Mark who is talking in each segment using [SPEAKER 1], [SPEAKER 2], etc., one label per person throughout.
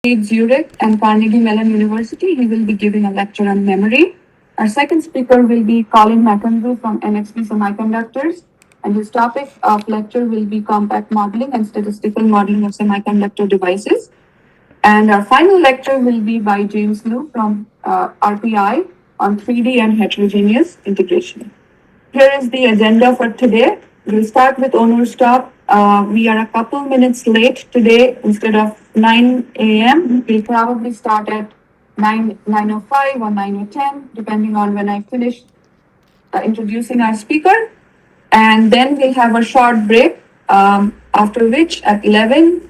[SPEAKER 1] Zurich and Carnegie Mellon University. He will be giving a lecture on memory. Our second speaker will be Colin McEnroe from NXP Semiconductors, and his topic of lecture will be compact modeling and statistical modeling of semiconductor devices. And our final lecture will be by James Liu from RPI on 3D and heterogeneous integration. Here is the agenda for today. We'll start with Onur's talk. We are a couple minutes late today. Instead of 9 a.m., we'll probably start at 9:05 or 9:10, depending on when I finish introducing our speaker. And then we'll have a short break, after which at 11,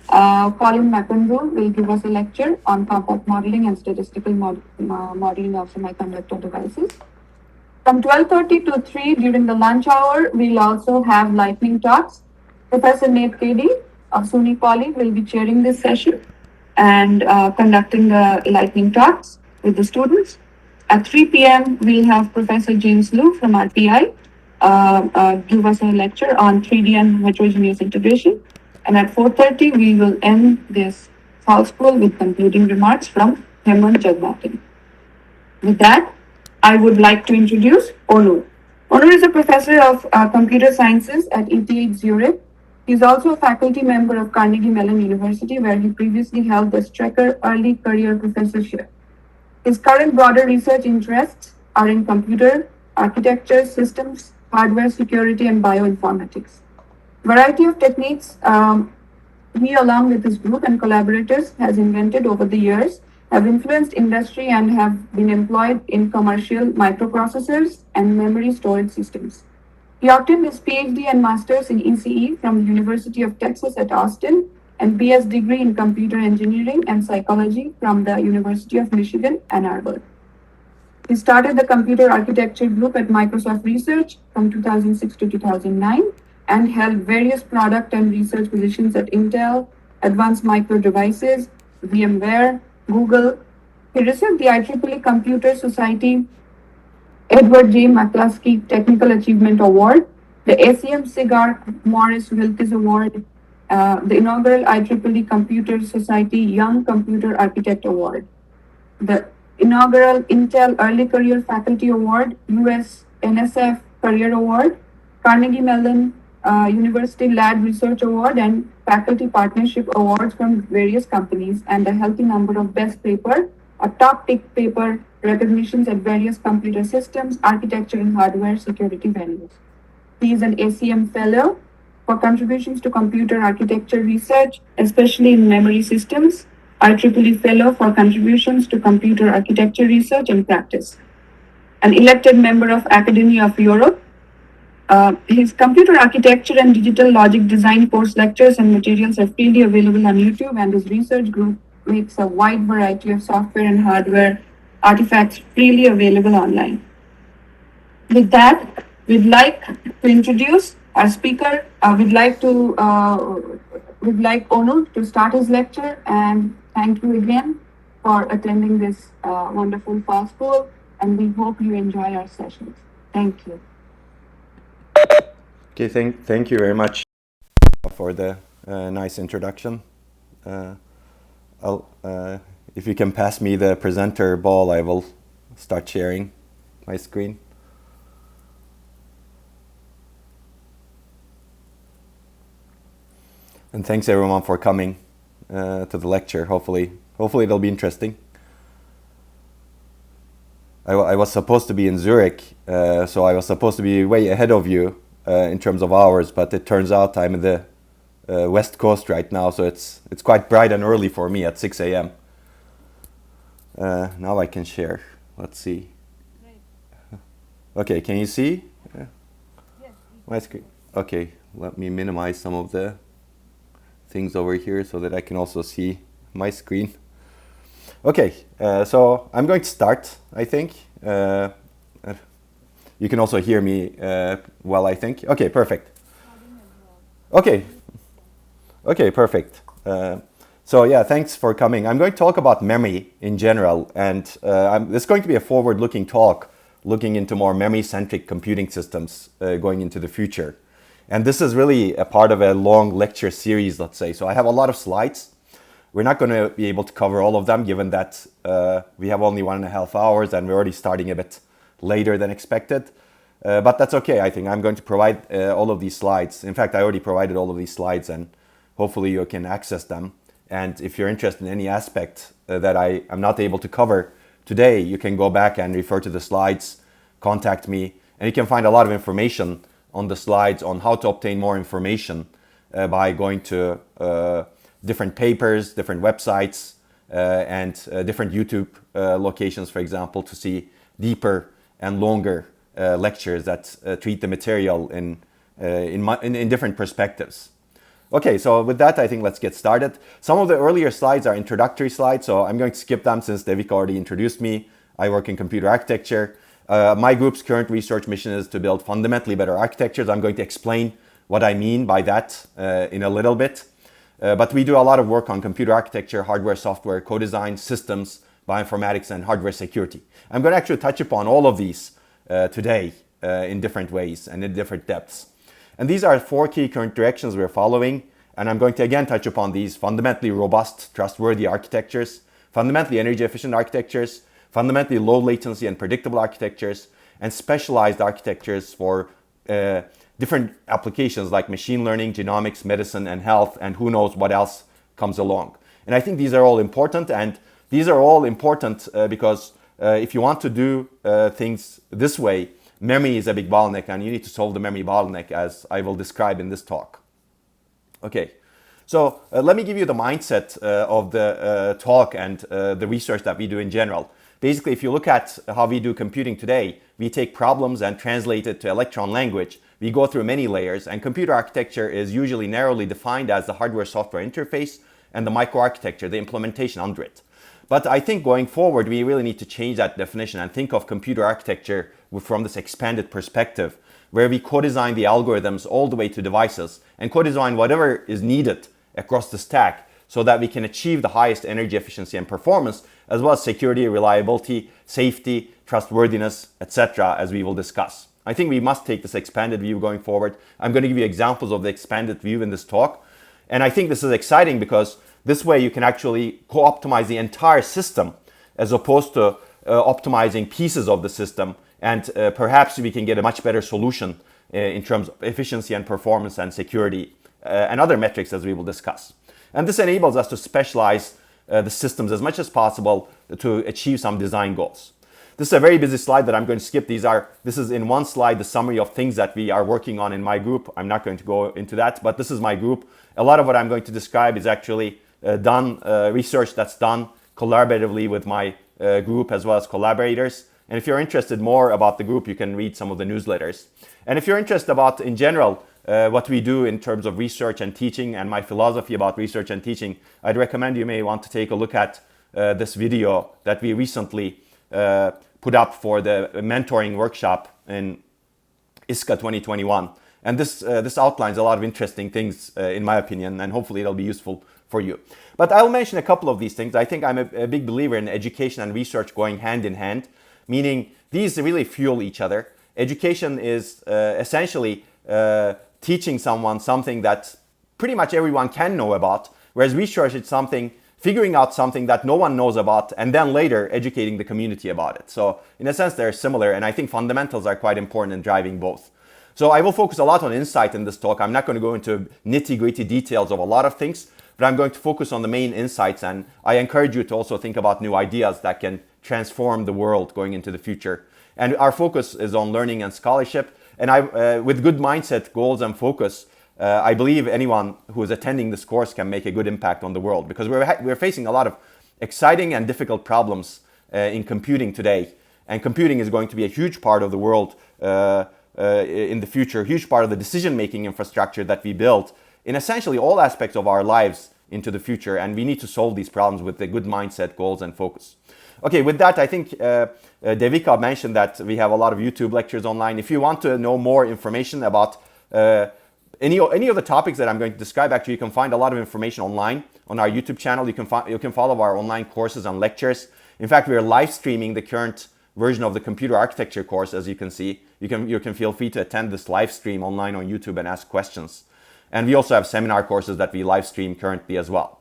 [SPEAKER 1] Colin McEnroe will give us a lecture on compact modeling and statistical modeling of semiconductor devices. From 12:30 to 3 during the lunch hour, we'll also have lightning talks. Professor Nate Cady of SUNY Poly will be chairing this session and conducting the lightning talks with the students. At 3 p.m., we'll have Professor James Liu from RPI give us a lecture on 3D and heterogeneous integration. And at 4:30, we will end this house pool with concluding remarks from Hemant Jagmathan. With that, I would like to introduce Onur. Onur is a professor of computer sciences at ETH Zurich. He is also a faculty member of Carnegie Mellon University, where he previously held the Strecker Early Career Professorship. His current broader research interests are in computer architecture, systems, hardware security, and bioinformatics. Variety of techniques he, along with his group and collaborators, has invented over the years have influenced industry and have been employed in commercial microprocessors and memory storage systems. He obtained his PhD and master's in ECE from the University of Texas at Austin and BS degree in computer engineering and psychology from the University of Michigan, Ann Arbor. He started the computer architecture group at Microsoft Research from 2006 to 2009 and held various product and research positions at Intel, Advanced Micro Devices, VMware, Google. He received the IEEE Computer Society Edward J. McCluskey Technical Achievement Award, the ACM Cigar Morris Wilkes Award, the inaugural IEEE Computer Society Young Computer Architect Award, the inaugural Intel Early Career Faculty Award, US NSF Career Award, Carnegie Mellon University Lab Research Award, and Faculty Partnership Awards from various companies, and a healthy number of best paper or top pick paper recognitions at various computer systems, architecture, and hardware security venues. He is an ACM Fellow for contributions to computer architecture research, especially in memory systems, IEEE Fellow for contributions to computer architecture research and practice, an elected member of Academia of Europe. His computer architecture and digital logic design course lectures and materials are freely available on YouTube, and his research group makes a wide variety of software and hardware artifacts freely available online. With that, we'd like to introduce our speaker. We'd like Onur to start his lecture, and thank you again for attending this wonderful fall school, and we hope you enjoy our sessions. Thank you.
[SPEAKER 2] Okay, thank you very much for the nice introduction. If you can pass me the presenter ball, I will start sharing my screen. And thanks everyone for coming to the lecture. Hopefully it'll be interesting. I was supposed to be in Zurich, so I was supposed to be way ahead of you in terms of hours, but it turns out I'm in the West Coast right now, so it's quite bright and early for me at 6 a.m. Now I can share. Let's see. Okay, can you see my screen? Okay, let me minimize some of the things over here so that I can also see my screen. Okay, so I'm going to start, I think. You can also hear me well, I think. Okay, perfect. Okay, perfect. So yeah, thanks for coming. I'm going to talk about memory in general, and this is going to be a forward-looking talk, looking into more memory-centric computing systems going into the future. And this is really a part of a long lecture series, let's say. So I have a lot of slides. We're not going to be able to cover all of them given that we have only 1.5 hours and we're already starting a bit later than expected. But that's okay, I think. I'm going to provide all of these slides. In fact, I already provided all of these slides and hopefully you can access them. And if you're interested in any aspect that I am not able to cover today, you can go back and refer to the slides, contact me, and you can find a lot of information on the slides on how to obtain more information by going to different papers, different websites, and different YouTube locations, for example, to see deeper and longer lectures that treat the material in different perspectives. Okay, so with that, I think let's get started. Some of the earlier slides are introductory slides, so I'm going to skip them since Devika already introduced me. I work in computer architecture. My group's current research mission is to build fundamentally better architectures. I'm going to explain what I mean by that in a little bit. But we do a lot of work on computer architecture, hardware, software, co-design, systems, bioinformatics, and hardware security. I'm going to actually touch upon all of these today in different ways and in different depths. And these are 4 key current directions we're following. And I'm going to again touch upon these fundamentally robust, trustworthy architectures, fundamentally energy efficient architectures, fundamentally low latency and predictable architectures, and specialized architectures for different applications like machine learning, genomics, medicine, and health, and who knows what else comes along. And I think these are all important, and these are all important because if you want to do things this way, memory is a big bottleneck, and you need to solve the memory bottleneck, as I will describe in this talk. Okay, so let me give you the mindset of the talk and the research that we do in general. Basically, if you look at how we do computing today, we take problems and translate it to Electron language. We go through many layers, and computer architecture is usually narrowly defined as the hardware-software interface and the microarchitecture, the implementation under it. But I think going forward, we really need to change that definition and think of computer architecture from this expanded perspective, where we co-design the algorithms all the way to devices and co-design whatever is needed across the stack so that we can achieve the highest energy efficiency and performance, as well as security, reliability, safety, trustworthiness, etc., as we will discuss. I think we must take this expanded view going forward. I'm going to give you examples of the expanded view in this talk. And I think this is exciting because this way you can actually co-optimize the entire system as opposed to optimizing pieces of the system. And perhaps we can get a much better solution in terms of efficiency and performance and security and other metrics as we will discuss. And this enables us to specialize the systems as much as possible to achieve some design goals. This is a very busy slide that I'm going to skip. This is in one slide, the summary of things that we are working on in my group. I'm not going to go into that, but this is my group. A lot of what I'm going to describe is actually research that's done collaboratively with my group as well as collaborators. And if you're interested more about the group, you can read some of the newsletters. And if you're interested about, in general, what we do in terms of research and teaching and my philosophy about research and teaching, I'd recommend you may want to take a look at this video that we recently put up for the mentoring workshop in ISCA 2021. And this outlines a lot of interesting things, in my opinion, and hopefully it'll be useful for you. But I'll mention a couple of these things. I think I'm a big believer in education and research going hand in hand, meaning these really fuel each other. Education is essentially teaching someone something that pretty much everyone can know about, whereas research is figuring out something that no one knows about, and then later educating the community about it. So in a sense, they're similar, and I think fundamentals are quite important in driving both. So I will focus a lot on insight in this talk. I'm not going to go into nitty-gritty details of a lot of things, but I'm going to focus on the main insights, and I encourage you to also think about new ideas that can transform the world going into the future. And our focus is on learning and scholarship, and with good mindset, goals, and focus, I believe anyone who is attending this course can make a good impact on the world, because we're facing a lot of exciting and difficult problems in computing today. And computing is going to be a huge part of the world in the future, a huge part of the decision-making infrastructure that we build in essentially all aspects of our lives into the future. And we need to solve these problems with a good mindset, goals, and focus. Okay, with that, I think Devika mentioned that we have a lot of YouTube lectures online. If you want to know more information about any of the topics that I'm going to describe, actually, you can find a lot of information online on our YouTube channel. You can follow our online courses and lectures. In fact, we are live streaming the current version of the computer architecture course, as you can see. You can feel free to attend this live stream online on YouTube and ask questions. And we also have seminar courses that we live stream currently as well.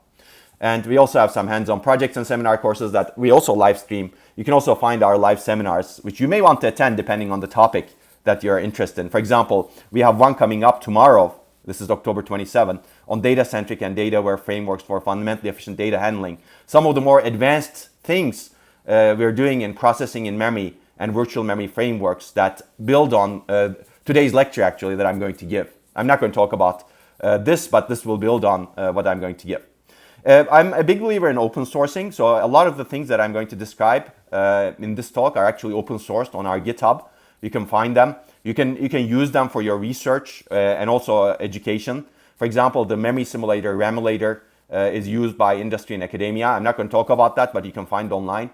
[SPEAKER 2] And we also have some hands-on projects and seminar courses that we also live stream. You can also find our live seminars, which you may want to attend depending on the topic that you're interested in. For example, we have one coming up tomorrow. This is October 27th, on data-centric and data-aware frameworks for fundamentally efficient data handling. Some of the more advanced things we're doing in processing in memory and virtual memory frameworks that build on today's lecture, actually, that I'm going to give. I'm not going to talk about this, but this will build on what I'm going to give. I'm a big believer in open sourcing, so a lot of the things that I'm going to describe in this talk are actually open sourced on our GitHub. You can find them. You can use them for your research and also education. For example, the memory simulator, RAMulator, is used by industry and academia. I'm not going to talk about that, but you can find it online.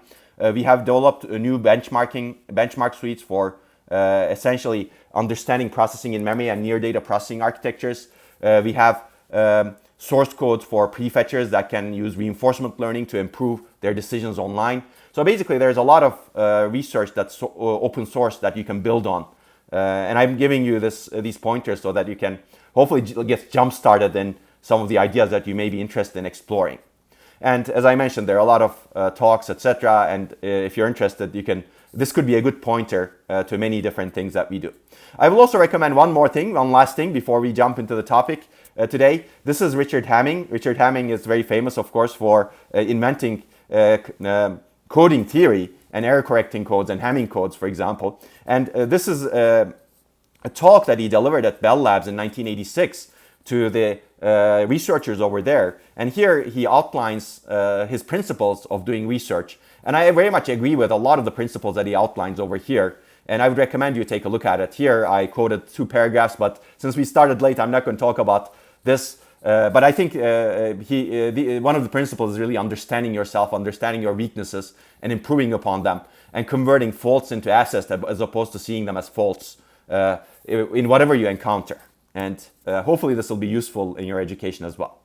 [SPEAKER 2] We have developed new benchmark suites for essentially understanding processing in memory and near data processing architectures. We have source codes for prefetchers that can use reinforcement learning to improve their decisions online. So basically, there's a lot of research that's open source that you can build on. And I'm giving you these pointers so that you can hopefully get jump-started in some of the ideas that you may be interested in exploring. And as I mentioned, there are a lot of talks, etc. And if you're interested, this could be a good pointer to many different things that we do. I will also recommend one last thing before we jump into the topic today. This is Richard Hamming. Richard Hamming is very famous, of course, for inventing coding theory and error correcting codes and Hamming codes, for example. And this is a talk that he delivered at Bell Labs in 1986 to the researchers over there. And here he outlines his principles of doing research. And I very much agree with a lot of the principles that he outlines over here. And I would recommend you take a look at it. Here I quoted 2 paragraphs, but since we started late, I'm not going to talk about this. But I think one of the principles is really understanding yourself, understanding your weaknesses, and improving upon them, and converting faults into assets as opposed to seeing them as faults in whatever you encounter. And hopefully this will be useful in your education as well.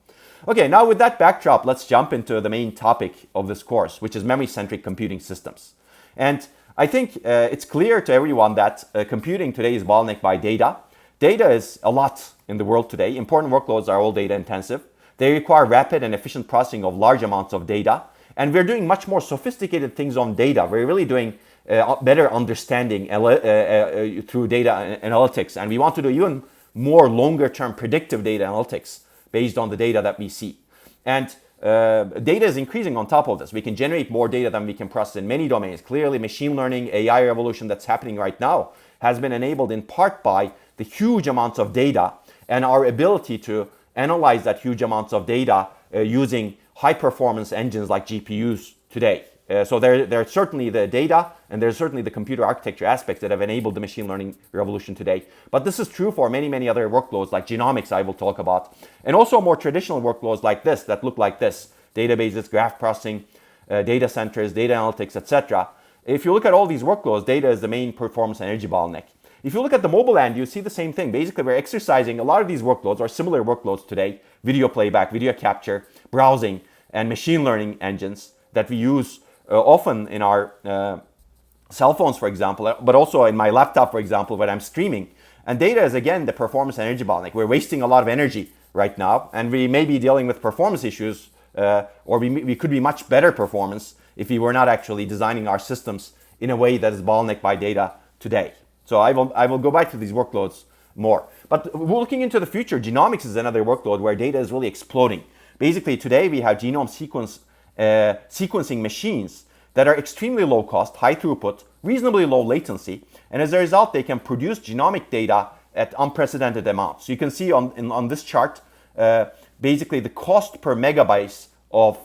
[SPEAKER 2] Okay, now with that backdrop, let's jump into the main topic of this course, which is memory-centric computing systems. And I think it's clear to everyone that computing today is bottlenecked by data. Data is a lot in the world today. Important workloads are all data intensive. They require rapid and efficient processing of large amounts of data. And we're doing much more sophisticated things on data. We're really doing better understanding through data analytics. And we want to do even more longer-term predictive data analytics based on the data that we see. And data is increasing on top of this. We can generate more data than we can process in many domains. Clearly, machine learning, AI revolution that's happening right now has been enabled in part by the huge amounts of data and our ability to analyze that huge amounts of data using high-performance engines like GPUs today. So there's certainly the data and there's certainly the computer architecture aspects that have enabled the machine learning revolution today. But this is true for many, many other workloads like genomics I will talk about. And also more traditional workloads like this that look like this: databases, graph processing, data centers, data analytics, etc. If you look at all these workloads, data is the main performance and energy bottleneck. If you look at the mobile end, you see the same thing. Basically, we're exercising a lot of these workloads or similar workloads today: video playback, video capture, browsing, and machine learning engines that we use often in our cell phones, for example, but also in my laptop, for example, when I'm streaming. And data is, again, the performance and energy bottleneck. We're wasting a lot of energy right now, and we may be dealing with performance issues, or we could be much better performance if we were not actually designing our systems in a way that is bottlenecked by data today. So I will go back to these workloads more. But looking into the future, genomics is another workload where data is really exploding. Basically, today we have genome sequencing machines that are extremely low cost, high throughput, reasonably low latency, and as a result, they can produce genomic data at unprecedented amounts. So you can see on this chart, basically the cost per megabyte of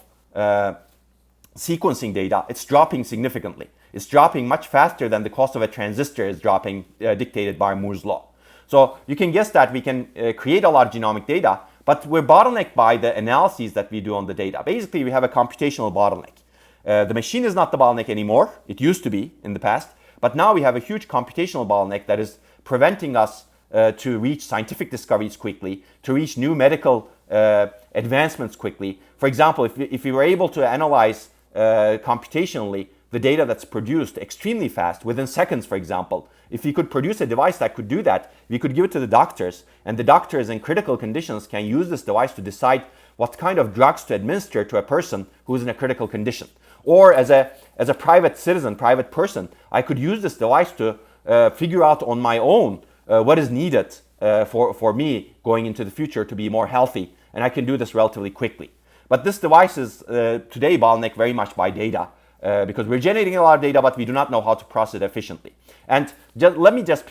[SPEAKER 2] sequencing data, it's dropping significantly. It's dropping much faster than the cost of a transistor is dropping, dictated by Moore's law. So you can guess that we can create a lot of genomic data, but we're bottlenecked by the analyses that we do on the data. Basically, we have a computational bottleneck. The machine is not the bottleneck anymore. It used to be in the past, but now we have a huge computational bottleneck that is preventing us to reach scientific discoveries quickly, to reach new medical advancements quickly. For example, if we were able to analyze computationally the data that's produced extremely fast, within seconds, for example, if we could produce a device that could do that, we could give it to the doctors, and the doctors in critical conditions can use this device to decide what kind of drugs to administer to a person who is in a critical condition. Or as a private citizen, private person, I could use this device to figure out on my own what is needed for me going into the future to be more healthy. And I can do this relatively quickly. But this device is today bottlenecked very much by data because we're generating a lot of data, but we do not know how to process it efficiently. And let me just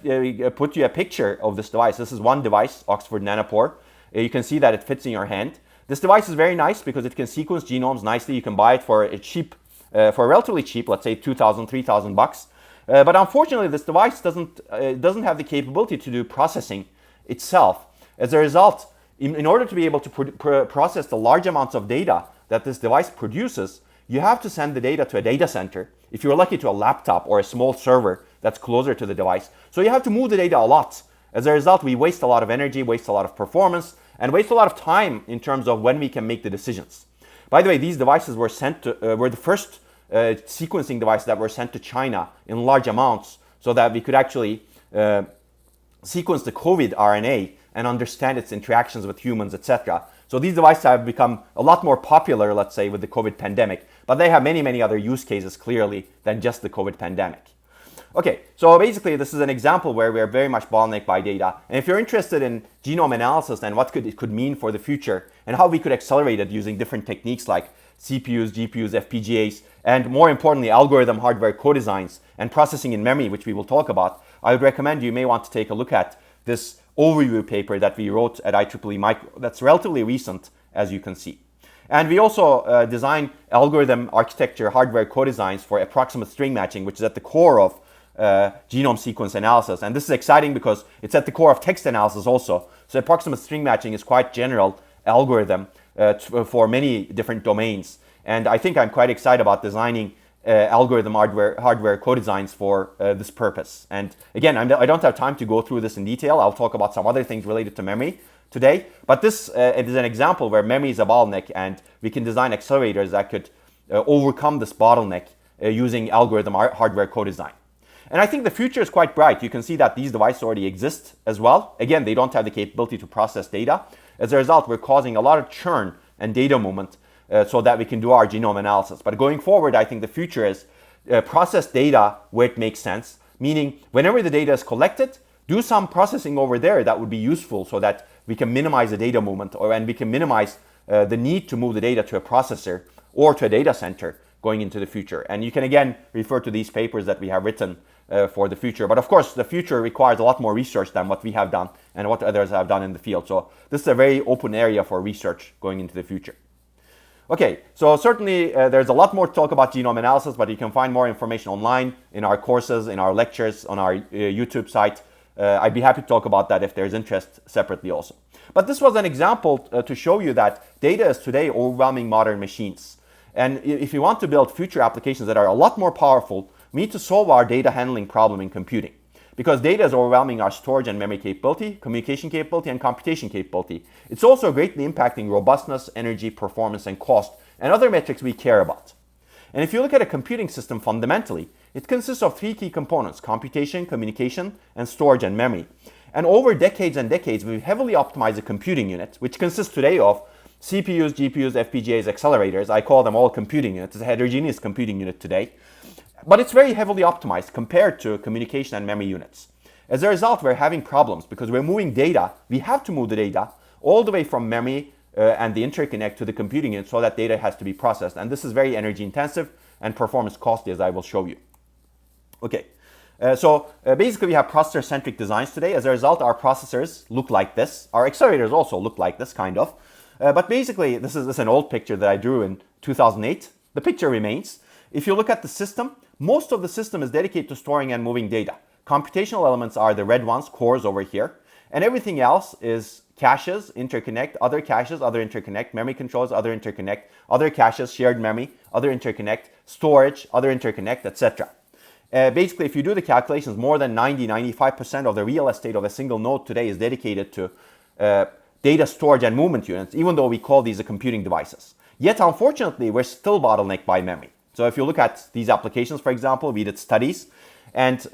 [SPEAKER 2] put you a picture of this device. This is one device, Oxford Nanopore. You can see that it fits in your hand. This device is very nice because it can sequence genomes nicely. You can buy it for a relatively cheap, let's say 2,000, 3,000 bucks. But unfortunately, this device doesn't have the capability to do processing itself. As a result, in order to be able to process the large amounts of data that this device produces, you have to send the data to a data center. If you're lucky, to a laptop or a small server that's closer to the device. So you have to move the data a lot. As a result, we waste a lot of energy, waste a lot of performance, and waste a lot of time in terms of when we can make the decisions. By the way, these devices were were the first sequencing devices that were sent to China in large amounts so that we could actually sequence the COVID RNA and understand its interactions with humans, etc. So these devices have become a lot more popular, let's say, with the COVID pandemic, but they have many, many other use cases clearly than just the COVID pandemic. Okay, so basically this is an example where we are very much bottlenecked by data. And if you're interested in genome analysis and what it could mean for the future and how we could accelerate it using different techniques like CPUs, GPUs, FPGAs, and more importantly, algorithm hardware co-designs and processing in memory, which we will talk about, I would recommend you may want to take a look at this overview paper that we wrote at IEEE Micro. That's relatively recent, as you can see. And we also design algorithm architecture hardware co-designs for approximate string matching, which is at the core of genome sequence analysis. And this is exciting because it's at the core of text analysis also. So approximate string matching is quite general algorithm for many different domains. And I think I'm quite excited about designing algorithm hardware co-designs for this purpose. And again, I don't have time to go through this in detail. I'll talk about some other things related to memory today. But this is an example where memory is a bottleneck and we can design accelerators that could overcome this bottleneck using algorithm hardware co-design. And I think the future is quite bright. You can see that these devices already exist as well. Again, they don't have the capability to process data. As a result, we're causing a lot of churn and data movement so that we can do our genome analysis. But going forward, I think the future is process data where it makes sense, meaning whenever the data is collected, do some processing over there that would be useful so that we can minimize the data movement and we can minimize the need to move the data to a processor or to a data center going into the future. And you can again refer to these papers that we have written for the future. But of course, the future requires a lot more research than what we have done and what others have done in the field. So this is a very open area for research going into the future. Okay, so certainly there's a lot more to talk about genome analysis, but you can find more information online in our courses, in our lectures, on our YouTube site. I'd be happy to talk about that if there's interest separately also. But this was an example to show you that data is today overwhelming modern machines. And if you want to build future applications that are a lot more powerful, we need to solve our data handling problem in computing. Because data is overwhelming our storage and memory capability, communication capability, and computation capability. It's also greatly impacting robustness, energy, performance, and cost, and other metrics we care about. And if you look at a computing system fundamentally, it consists of three key components: computation, communication, and storage and memory. And over decades and decades, we've heavily optimized the computing unit, which consists today of CPUs, GPUs, FPGAs, accelerators. I call them all computing units. It's a heterogeneous computing unit today. But it's very heavily optimized compared to communication and memory units. As a result, we're having problems because we're moving data. We have to move the data all the way from memory and the interconnect to the computing unit so that data has to be processed. And this is very energy intensive and performance costly, as I will show you. Okay, so basically we have processor-centric designs today. As a result, our processors look like this. Our accelerators also look like this, kind of. But basically, this is an old picture that I drew in 2008. The picture remains. If you look at the system, most of the system is dedicated to storing and moving data. Computational elements are the red ones, cores over here. And everything else is caches, interconnect, other caches, other interconnect, memory controllers, other interconnect, other caches, shared memory, other interconnect, storage, other interconnect, etc. Basically, if you do the calculations, more than 90-95% of the real estate of a single node today is dedicated to data storage and movement units, even though we call these the computing devices. Yet, unfortunately, we're still bottlenecked by memory. So if you look at these applications, for example, we did studies, And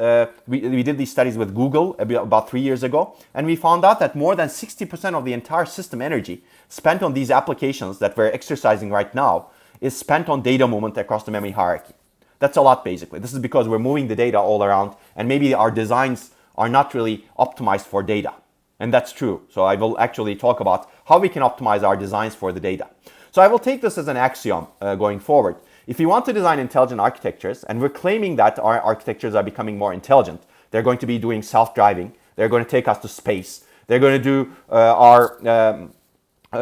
[SPEAKER 2] we did these studies with Google about 3 years ago, and we found out that more than 60% of the entire system energy spent on these applications that we're exercising right now is spent on data movement across the memory hierarchy. That's a lot, basically. This is because we're moving the data all around, and maybe our designs are not really optimized for data. And that's true. So I will actually talk about how we can optimize our designs for the data. So I will take this as an axiom going forward. If you want to design intelligent architectures, and we're claiming that our architectures are becoming more intelligent, they're going to be doing self-driving, they're going to take us to space, they're going to do our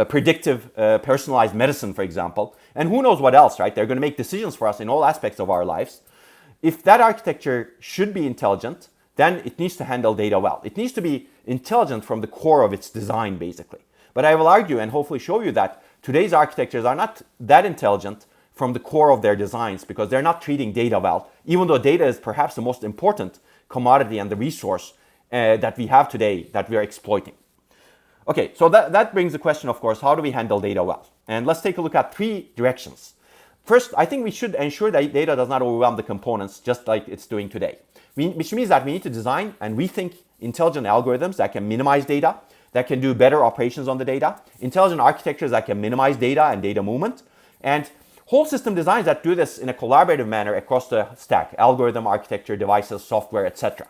[SPEAKER 2] predictive personalized medicine, for example, and who knows what else, right? They're going to make decisions for us in all aspects of our lives. If that architecture should be intelligent, then it needs to handle data well. It needs to be intelligent from the core of its design, basically. But I will argue and hopefully show you that today's architectures are not that intelligent from the core of their designs because they're not treating data well, even though data is perhaps the most important commodity and the resource that we have today that we are exploiting. Okay, so that brings the question, of course, how do we handle data well? And let's take a look at 3 directions. First, I think we should ensure that data does not overwhelm the components just like it's doing today. Which means that we need to design and rethink intelligent algorithms that can minimize data, that can do better operations on the data, intelligent architectures that can minimize data and data movement, and whole system designs that do this in a collaborative manner across the stack, algorithm, architecture, devices, software, etc.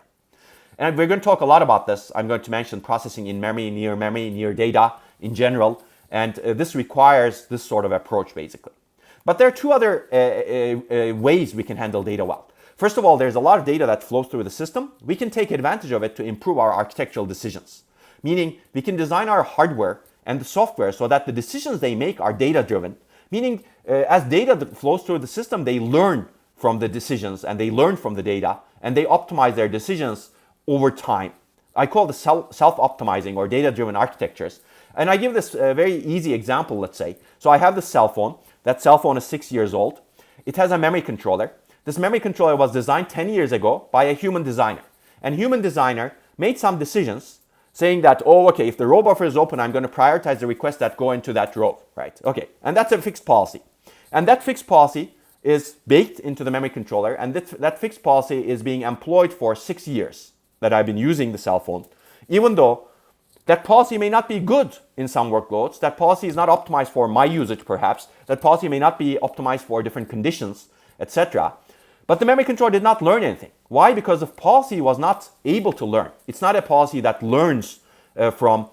[SPEAKER 2] And we're going to talk a lot about this. I'm going to mention processing in memory, near data in general, and this requires this sort of approach, basically. But there are 2 other ways we can handle data well. First of all, there's a lot of data that flows through the system. We can take advantage of it to improve our architectural decisions, meaning we can design our hardware and the software so that the decisions they make are data-driven, meaning as data flows through the system, they learn from the decisions and they learn from the data and they optimize their decisions over time. I call this self-optimizing or data-driven architectures. And I give this very easy example, let's say. So I have this cell phone. That cell phone is 6 years old. It has a memory controller. This memory controller was designed 10 years ago by a human designer. And human designer made some decisions saying that, oh, okay, if the row buffer is open, I'm going to prioritize the requests that go into that row, right? Okay, and that's a fixed policy. And that fixed policy is baked into the memory controller, and that fixed policy is being employed for 6 years that I've been using the cell phone, even though that policy may not be good in some workloads. That policy is not optimized for my usage, perhaps. That policy may not be optimized for different conditions, etc. But the memory controller did not learn anything. Why? Because the policy was not able to learn. It's not a policy that learns from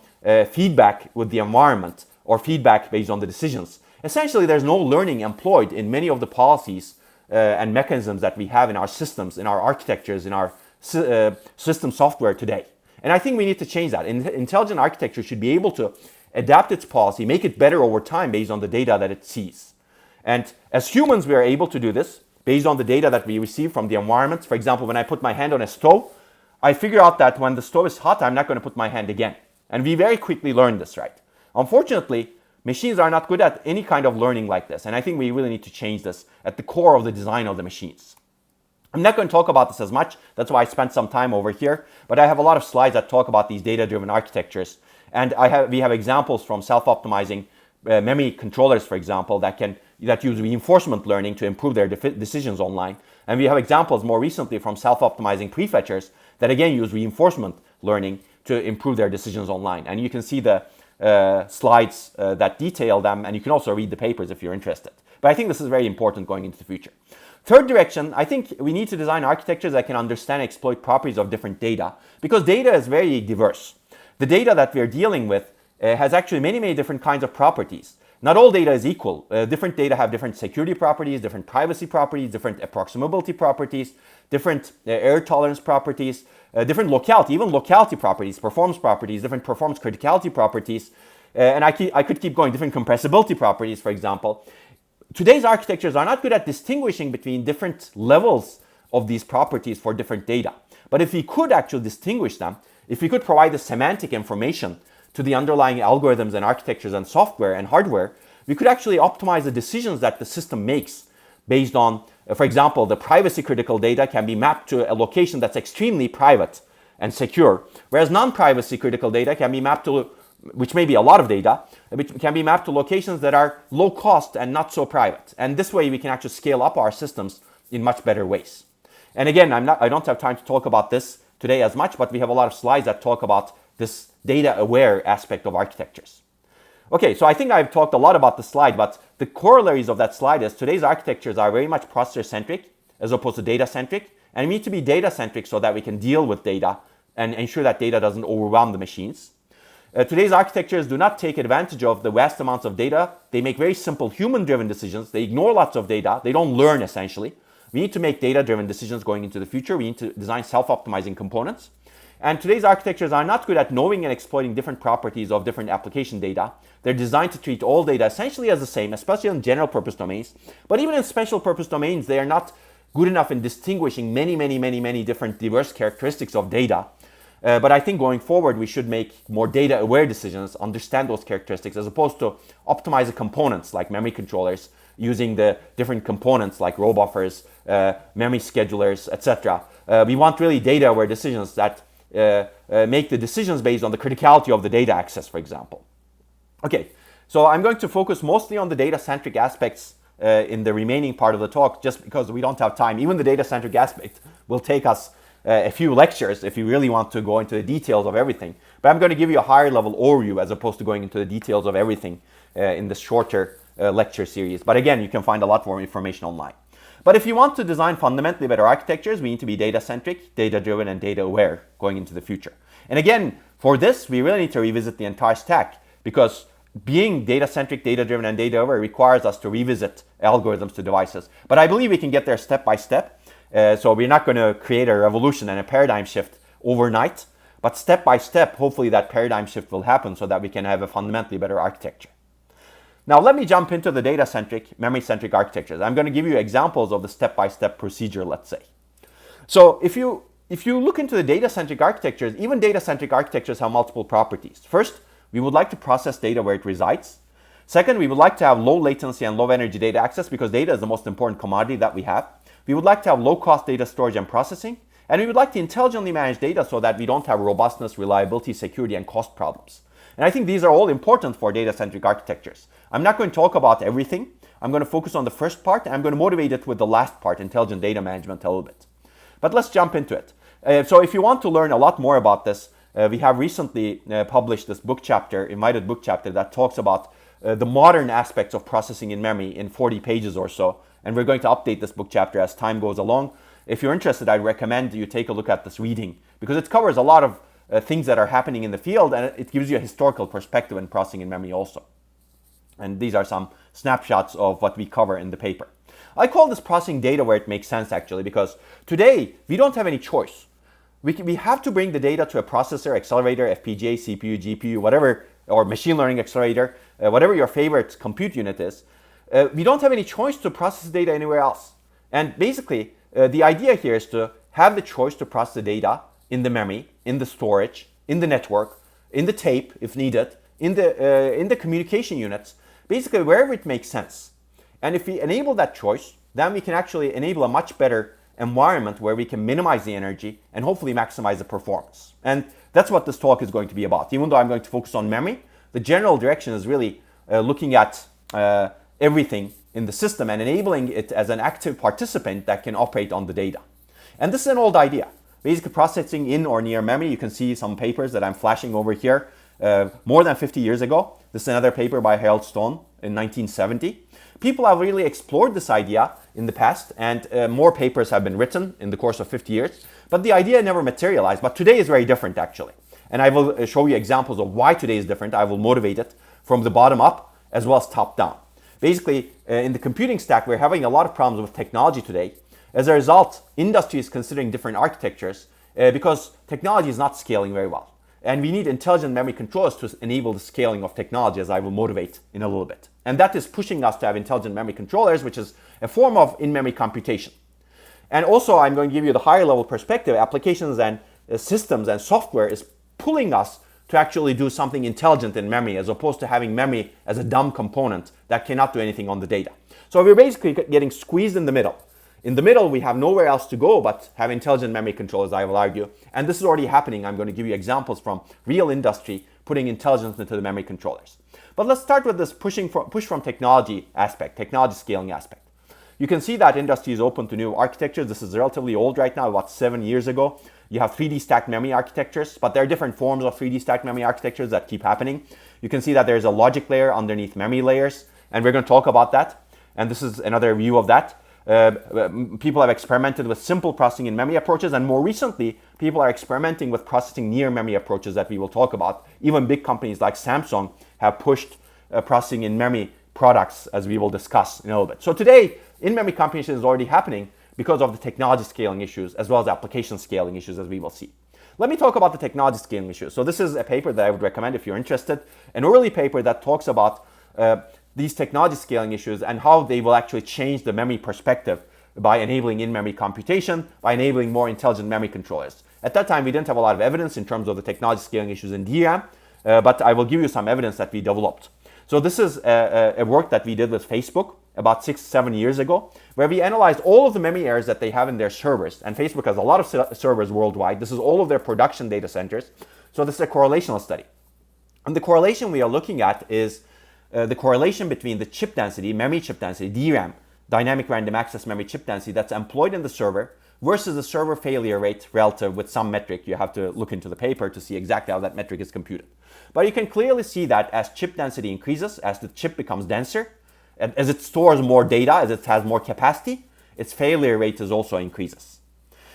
[SPEAKER 2] feedback with the environment or feedback based on the decisions. Essentially, there's no learning employed in many of the policies and mechanisms that we have in our systems, in our architectures, in our system software today. And I think we need to change that. Intelligent architecture should be able to adapt its policy, make it better over time based on the data that it sees. And as humans, we are able to do this based on the data that we receive from the environment. For example, when I put my hand on a stove, I figure out that when the stove is hot, I'm not going to put my hand again. And we very quickly learn this, right? Unfortunately, machines are not good at any kind of learning like this. And I think we really need to change this at the core of the design of the machines. I'm not going to talk about this as much. That's why I spent some time over here. But I have a lot of slides that talk about these data-driven architectures. And we have examples from self-optimizing memory controllers, for example, that use reinforcement learning to improve their decisions online. And we have examples more recently from self-optimizing prefetchers that again use reinforcement learning to improve their decisions online. And you can see the slides that detail them, and you can also read the papers if you're interested. But I think this is very important going into the future. Third direction, I think we need to design architectures that can understand and exploit properties of different data, because data is very diverse. The data that we're dealing with has actually many different kinds of properties. Not all data is equal. Different data have different security properties, different privacy properties, different approximability properties, different error tolerance properties, different locality, even locality properties, performance properties, different performance criticality properties, and I could keep going, different compressibility properties, for example. Today's architectures are not good at distinguishing between different levels of these properties for different data. But if we could actually distinguish them, if we could provide the semantic information to the underlying algorithms and architectures and software and hardware, we could actually optimize the decisions that the system makes based on, for example, the privacy critical data can be mapped to a location that's extremely private and secure, whereas non-privacy critical data can be mapped to, which may be a lot of data, which can be mapped to locations that are low cost and not so private. And this way we can actually scale up our systems in much better ways. And again, I don't have time to talk about this today as much, but we have a lot of slides that talk about this data-aware aspect of architectures. Okay, so I think I've talked a lot about the slide, but the corollaries of that slide is today's architectures are very much processor-centric as opposed to data-centric, and we need to be data-centric so that we can deal with data and ensure that data doesn't overwhelm the machines. Today's architectures do not take advantage of the vast amounts of data. They make very simple human-driven decisions. They ignore lots of data. They don't learn, essentially. We need to make data-driven decisions going into the future. We need to design self-optimizing components. And today's architectures are not good at knowing and exploiting different properties of different application data. They're designed to treat all data essentially as the same, especially in general purpose domains. But even in special purpose domains, they are not good enough in distinguishing many different diverse characteristics of data. But I think going forward, we should make more data-aware decisions, understand those characteristics, as opposed to optimize the components like memory controllers, using the different components like row buffers, memory schedulers, etc. We want really data-aware decisions that make the decisions based on the criticality of the data access, for example. Okay, so I'm going to focus mostly on the data-centric aspects in the remaining part of the talk, just because we don't have time. Even the data-centric aspect will take us a few lectures if you really want to go into the details of everything. But I'm going to give you a higher level overview as opposed to going into the details of everything in this shorter lecture series. But again, you can find a lot more information online. But if you want to design fundamentally better architectures, we need to be data-centric, data-driven, and data-aware going into the future. And again, for this, we really need to revisit the entire stack, because being data-centric, data-driven, and data-aware requires us to revisit algorithms to devices. But I believe we can get there step by step. So we're not going to create a revolution and a paradigm shift overnight, but step by step, hopefully that paradigm shift will happen so that we can have a fundamentally better architecture. Now let me jump into the data-centric, memory-centric architectures. I'm going to give you examples of the step-by-step procedure, let's say. So if you look into the data-centric architectures, even data-centric architectures have multiple properties. First, we would like to process data where it resides. Second, we would like to have low latency and low energy data access, because data is the most important commodity that we have. We would like to have low-cost data storage and processing, and we would like to intelligently manage data so that we don't have robustness, reliability, security, and cost problems. And I think these are all important for data-centric architectures. I'm not going to talk about everything. I'm going to focus on the first part, and I'm going to motivate it with the last part, intelligent data management, a little bit. But let's jump into it. So if you want to learn a lot more about this, we have recently published this book chapter, invited book chapter, that talks about the modern aspects of processing in memory in 40 pages or so. And we're going to update this book chapter as time goes along. If you're interested, I'd recommend you take a look at this reading, because it covers a lot of things that are happening in the field, and it gives you a historical perspective in processing in memory also. And these are some snapshots of what we cover in the paper. I call this processing data where it makes sense, actually, because today we don't have any choice. We have to bring the data to a processor, accelerator, FPGA, CPU, GPU, whatever, or machine learning accelerator, whatever your favorite compute unit is. We don't have any choice to process the data anywhere else. And basically, the idea here is to have the choice to process the data in the memory, in the storage, in the network, in the tape, if needed, in the communication units, basically wherever it makes sense. And if we enable that choice, then we can actually enable a much better environment where we can minimize the energy and hopefully maximize the performance. And that's what this talk is going to be about. Even though I'm going to focus on memory, the general direction is really looking at everything in the system and enabling it as an active participant that can operate on the data. And this is an old idea. Basically, processing in or near memory, you can see some papers that I'm flashing over here more than 50 years ago. This is another paper by Harold Stone in 1970. People have really explored this idea in the past, and more papers have been written in the course of 50 years, but the idea never materialized. But today is very different, actually. And I will show you examples of why today is different. I will motivate it from the bottom up as well as top down. Basically, in the computing stack, we're having a lot of problems with technology today. As a result, industry is considering different architectures because technology is not scaling very well. And we need intelligent memory controllers to enable the scaling of technology, as I will motivate in a little bit. And that is pushing us to have intelligent memory controllers, which is a form of in-memory computation. And also, I'm going to give you the higher level perspective. Applications and systems and software is pulling us to actually do something intelligent in memory, as opposed to having memory as a dumb component that cannot do anything on the data. So we're basically getting squeezed in the middle. In the middle, we have nowhere else to go but have intelligent memory controllers, I will argue. And this is already happening. I'm going to give you examples from real industry putting intelligence into the memory controllers. But let's start with this push from technology aspect, technology scaling aspect. You can see that industry is open to new architectures. This is relatively old right now, about 7 years ago. You have 3D stacked memory architectures, but there are different forms of 3D stacked memory architectures that keep happening. You can see that there's a logic layer underneath memory layers, and we're going to talk about that. And this is another view of that. People have experimented with simple processing in memory approaches, and more recently, people are experimenting with processing near memory approaches that we will talk about. Even big companies like Samsung have pushed processing in memory products, as we will discuss in a little bit. So today, in-memory computation is already happening because of the technology scaling issues as well as application scaling issues, as we will see. Let me talk about the technology scaling issues. So this is a paper that I would recommend if you're interested, an early paper that talks about these technology scaling issues and how they will actually change the memory perspective by enabling in-memory computation, by enabling more intelligent memory controllers. At that time, we didn't have a lot of evidence in terms of the technology scaling issues in DRAM, but I will give you some evidence that we developed. So this is a work that we did with Facebook about 6-7 years ago, where we analyzed all of the memory errors that they have in their servers. And Facebook has a lot of servers worldwide. This is all of their production data centers. So this is a correlational study. And the correlation we are looking at is the correlation between the chip density, memory chip density, DRAM, dynamic random access memory chip density that's employed in the server versus the server failure rate relative with some metric. You have to look into the paper to see exactly how that metric is computed. But you can clearly see that as chip density increases, as the chip becomes denser, as it stores more data, as it has more capacity, its failure rate is also increases.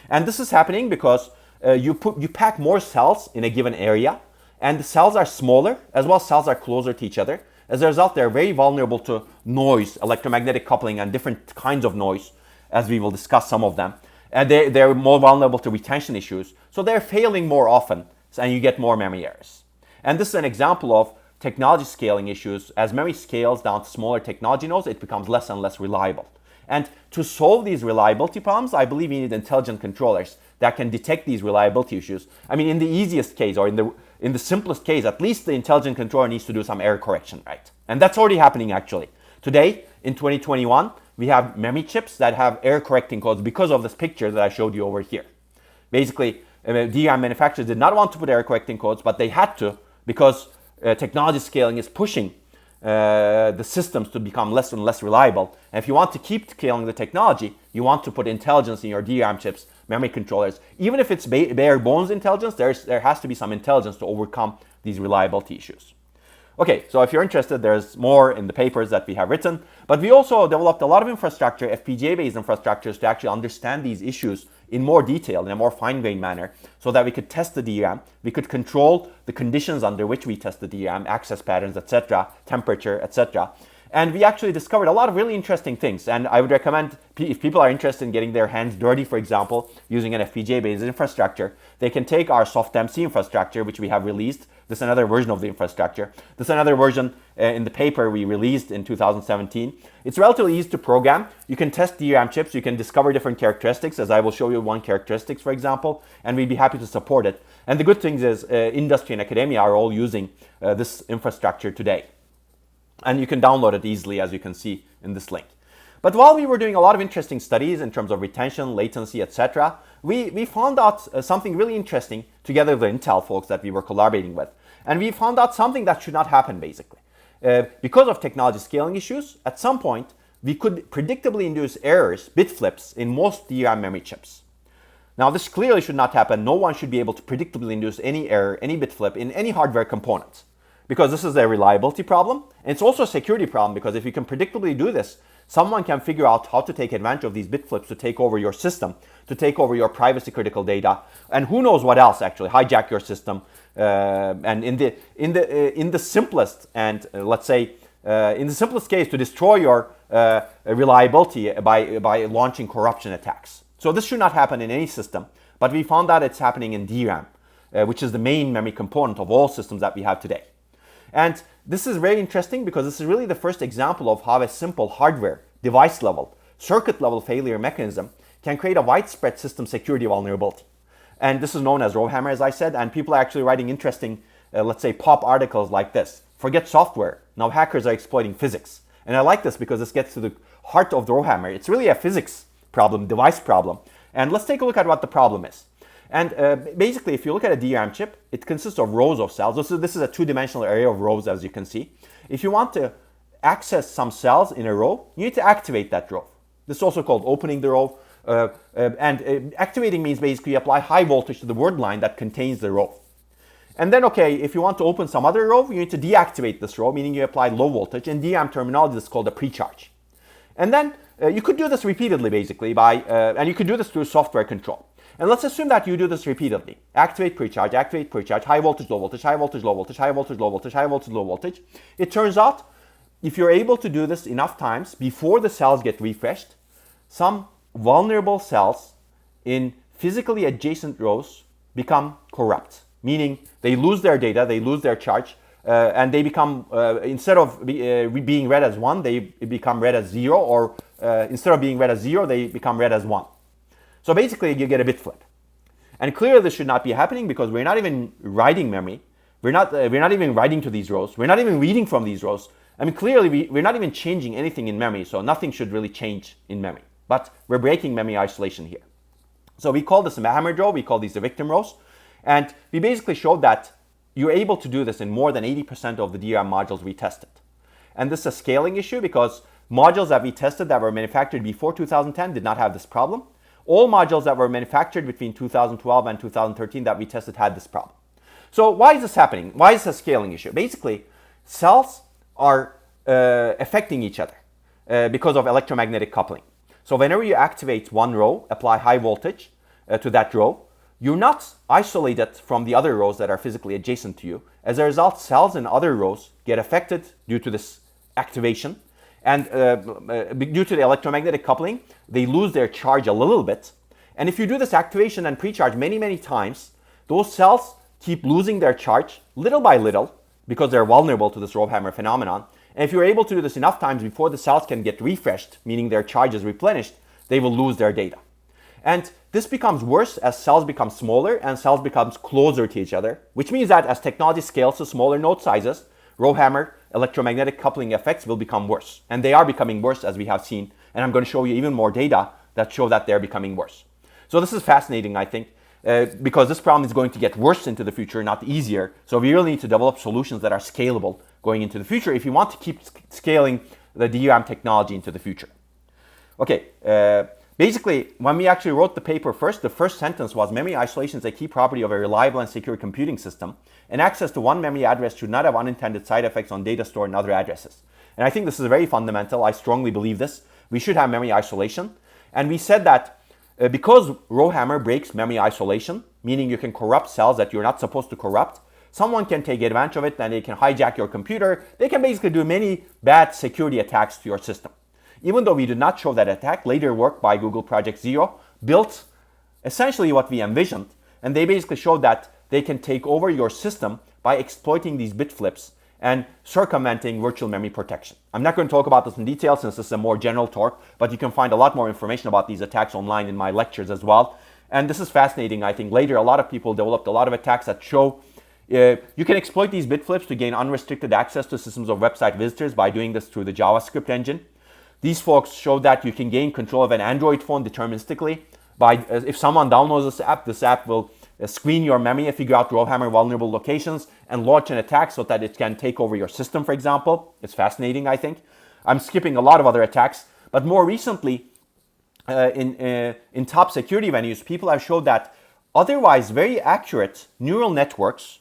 [SPEAKER 2] And this is happening because you pack more cells in a given area, and the cells are smaller, as well as cells are closer to each other. As a result, they're very vulnerable to noise, electromagnetic coupling, and different kinds of noise, as we will discuss some of them. And they're more vulnerable to retention issues. So they're failing more often, and you get more memory errors. And this is an example of technology scaling issues. As memory scales down to smaller technology nodes, it becomes less and less reliable. And to solve these reliability problems, I believe you need intelligent controllers that can detect these reliability issues. I mean, in the easiest case, or in the simplest case, at least the intelligent controller needs to do some error correction, right? And that's already happening, actually. Today, in 2021, we have memory chips that have error correcting codes because of this picture that I showed you over here. Basically, DRAM manufacturers did not want to put error correcting codes, but they had to because technology scaling is pushing the systems to become less and less reliable. And if you want to keep scaling the technology, you want to put intelligence in your DRAM chips, memory controllers. Even if it's bare bones intelligence, there has to be some intelligence to overcome these reliability issues. Okay, so if you're interested, there's more in the papers that we have written. But we also developed a lot of infrastructure, FPGA-based infrastructures, to actually understand these issues in more detail, in a more fine-grained manner, so that we could test the DRAM, we could control the conditions under which we test the DRAM, access patterns, etc., temperature, etc. And we actually discovered a lot of really interesting things. And I would recommend, if people are interested in getting their hands dirty, for example, using an FPGA-based infrastructure, they can take our SoftMC infrastructure, which we have released. This is another version of the infrastructure. This is another version in the paper we released in 2017. It's relatively easy to program. You can test DRAM chips. You can discover different characteristics, as I will show you one characteristics, for example, and we'd be happy to support it. And the good thing is industry and academia are all using this infrastructure today. And you can download it easily, as you can see in this link. But while we were doing a lot of interesting studies in terms of retention, latency, etc., we found out something really interesting together with the Intel folks that we were collaborating with. And we found out something that should not happen, basically. Because of technology scaling issues, at some point, we could predictably induce errors, bit flips, in most DRAM memory chips. Now, this clearly should not happen. No one should be able to predictably induce any error, any bit flip in any hardware component, because this is a reliability problem. And it's also a security problem, because if you can predictably do this, someone can figure out how to take advantage of these bit flips to take over your system, to take over your privacy critical data, and who knows what else, actually, hijack your system. And in the simplest and let's say in the simplest case, to destroy your reliability by launching corruption attacks. So this should not happen in any system, but we found out it's happening in DRAM, which is the main memory component of all systems that we have today. And this is very interesting because this is really the first example of how a simple hardware, device level, circuit level failure mechanism can create a widespread system security vulnerability. And this is known as RowHammer, as I said, and people are actually writing interesting, let's say, pop articles like this. Forget software. Now hackers are exploiting physics. And I like this because this gets to the heart of the RowHammer. It's really a physics problem, device problem. And let's take a look at what the problem is. And basically, if you look at a DRAM chip, it consists of rows of cells. This is a two-dimensional area of rows, as you can see. If you want to access some cells in a row, you need to activate that row. This is also called opening the row. Activating means basically you apply high voltage to the word line that contains the row. And then, okay, if you want to open some other row, you need to deactivate this row, meaning you apply low voltage. In DRAM terminology, this is called a precharge. And then you could do this repeatedly, basically, and you could do this through software control. And let's assume that you do this repeatedly. Activate precharge, high voltage, low voltage, high voltage, low voltage, high voltage, low voltage, high voltage, low voltage. It turns out, if you're able to do this enough times before the cells get refreshed, some vulnerable cells in physically adjacent rows become corrupt, meaning they lose their data, they lose their charge, and they become, instead of being read as 1, they become read as 0, or instead of being read as 0, they become read as 1. So basically, you get a bit flip. And clearly, this should not be happening because we're not even writing memory. We're not even writing to these rows. We're not even reading from these rows. I mean, clearly, we're not even changing anything in memory, so nothing should really change in memory. But we're breaking memory isolation here. So we call this a hammered row. We call these the victim rows. And we basically showed that you're able to do this in more than 80% of the DRAM modules we tested. And this is a scaling issue because modules that we tested that were manufactured before 2010 did not have this problem. All modules that were manufactured between 2012 and 2013 that we tested had this problem. So why is this happening? Why is this a scaling issue? Basically, cells are affecting each other because of electromagnetic coupling. So whenever you activate one row, apply high voltage to that row, you're not isolated from the other rows that are physically adjacent to you. As a result, cells in other rows get affected due to this activation. And due to the electromagnetic coupling, they lose their charge a little bit. And if you do this activation and precharge many, many times, those cells keep losing their charge little by little because they're vulnerable to this RowHammer phenomenon. And if you're able to do this enough times before the cells can get refreshed, meaning their charge is replenished, they will lose their data. And this becomes worse as cells become smaller and cells becomes closer to each other, which means that as technology scales to smaller node sizes, RowHammer electromagnetic coupling effects will become worse. And they are becoming worse, as we have seen. And I'm going to show you even more data that show that they're becoming worse. So this is fascinating, I think, because this problem is going to get worse into the future, not easier. So we really need to develop solutions that are scalable going into the future if you want to keep scaling the DRAM technology into the future. Okay, basically, when we actually wrote the paper first, the first sentence was memory isolation is a key property of a reliable and secure computing system, and access to one memory address should not have unintended side effects on data stored in other addresses. And I think this is very fundamental. I strongly believe this. We should have memory isolation. And we said that because RowHammer breaks memory isolation, meaning you can corrupt cells that you're not supposed to corrupt, someone can take advantage of it and they can hijack your computer. They can basically do many bad security attacks to your system. Even though we did not show that attack, later work by Google Project Zero built essentially what we envisioned. And they basically showed that they can take over your system by exploiting these bit flips and circumventing virtual memory protection. I'm not going to talk about this in detail since this is a more general talk, but you can find a lot more information about these attacks online in my lectures as well. And this is fascinating. I think later a lot of people developed a lot of attacks that show you can exploit these bit flips to gain unrestricted access to systems of website visitors by doing this through the JavaScript engine. These folks showed that you can gain control of an Android phone deterministically by if someone downloads this app will screen your memory and figure out RowHammer vulnerable locations and launch an attack so that it can take over your system, for example. It's fascinating, I think. I'm skipping a lot of other attacks, but more recently, in top security venues, people have showed that otherwise very accurate neural networks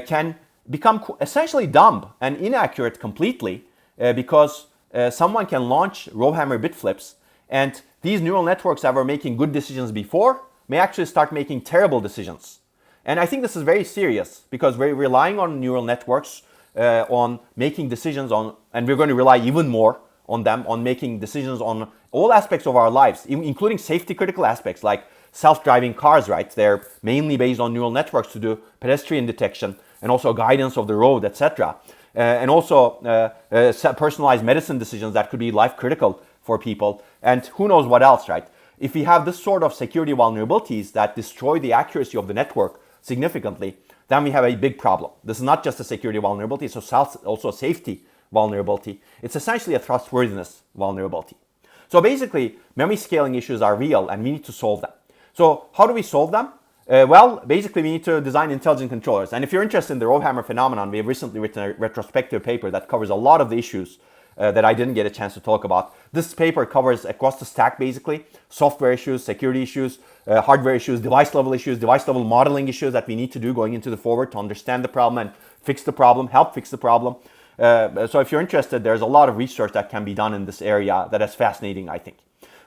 [SPEAKER 2] can become essentially dumb and inaccurate completely because someone can launch RowHammer bit flips, and these neural networks that were making good decisions before may actually start making terrible decisions. And I think this is very serious because we're relying on neural networks on making decisions on, and we're going to rely even more on them on making decisions on all aspects of our lives, including safety critical aspects like self-driving cars, right? They're mainly based on neural networks to do pedestrian detection and also guidance of the road, etc. And also personalized medicine decisions that could be life critical for people. And who knows what else, right? If we have this sort of security vulnerabilities that destroy the accuracy of the network significantly, then we have a big problem. This is not just a security vulnerability, it's also a safety vulnerability. It's essentially a trustworthiness vulnerability. So basically, memory scaling issues are real and we need to solve them. So how do we solve them? Well, basically we need to design intelligent controllers. And if you're interested in the RowHammer phenomenon, we have recently written a retrospective paper that covers a lot of the issues that I didn't get a chance to talk about. This paper covers across the stack basically, software issues, security issues, hardware issues, device level modeling issues that we need to do going into the forward to understand the problem and fix the problem, help fix the problem. So if you're interested, there's a lot of research that can be done in this area that is fascinating, I think.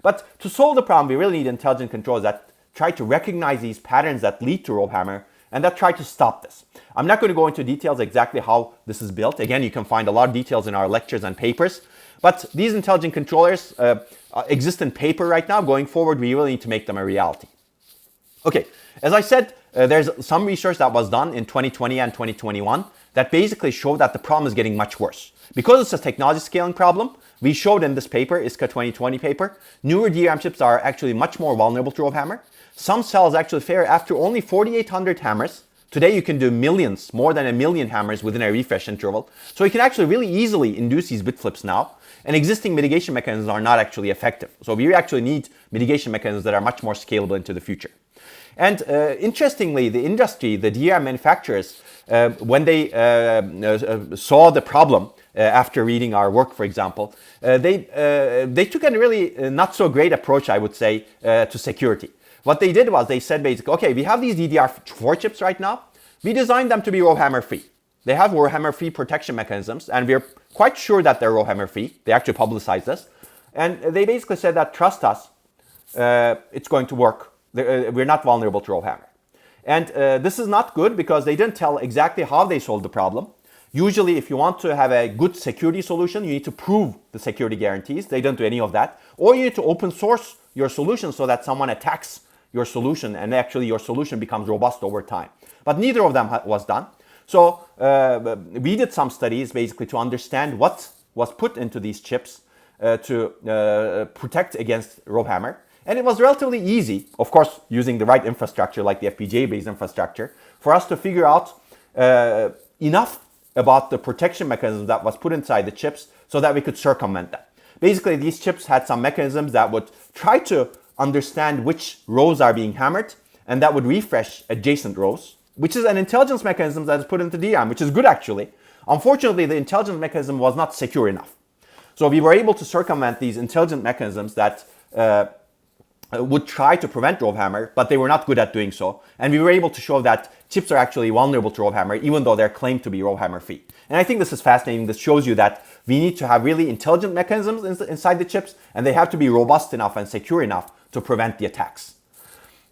[SPEAKER 2] But to solve the problem, we really need intelligent controls that try to recognize these patterns that lead to RowHammer and that try to stop this. I'm not going to go into details exactly how this is built. Again, you can find a lot of details in our lectures and papers. But these intelligent controllers exist in paper right now. Going forward, we really need to make them a reality. Okay, as I said, there's some research that was done in 2020 and 2021 that basically showed that the problem is getting much worse. Because it's a technology scaling problem, we showed in this paper, ISCA 2020 paper, newer DRAM chips are actually much more vulnerable to RowHammer. Some cells actually fail after only 4,800 hammers. Today you can do millions, more than 1 million hammers within a refresh interval. So you can actually really easily induce these bit flips now. And existing mitigation mechanisms are not actually effective. So we actually need mitigation mechanisms that are much more scalable into the future. And interestingly, the industry, the DRAM manufacturers, when they saw the problem after reading our work, for example, they took a really not so great approach, I would say, to security. What they did was they said basically, okay, we have these DDR4 chips right now. We designed them to be RowHammer free. They have RowHammer free protection mechanisms, and we're quite sure that they're RowHammer free. They actually publicized this. And they basically said that, trust us, it's going to work. We're not vulnerable to RowHammer. And this is not good because they didn't tell exactly how they solved the problem. Usually, if you want to have a good security solution, you need to prove the security guarantees. They don't do any of that. Or you need to open source your solution so that someone attacks your solution and actually your solution becomes robust over time. But neither of them was done. So we did some studies basically to understand what was put into these chips to protect against RowHammer. And it was relatively easy, of course, using the right infrastructure like the FPGA-based infrastructure, for us to figure out enough about the protection mechanism that was put inside the chips so that we could circumvent them. Basically, these chips had some mechanisms that would try to understand which rows are being hammered, and that would refresh adjacent rows, which is an intelligence mechanism that is put into DRAM, which is good actually. Unfortunately, the intelligence mechanism was not secure enough. So we were able to circumvent these intelligent mechanisms that would try to prevent RowHammer, but they were not good at doing so. And we were able to show that chips are actually vulnerable to RowHammer, even though they're claimed to be RowHammer free. And I think this is fascinating. This shows you that we need to have really intelligent mechanisms inside the chips, and they have to be robust enough and secure enough to prevent the attacks.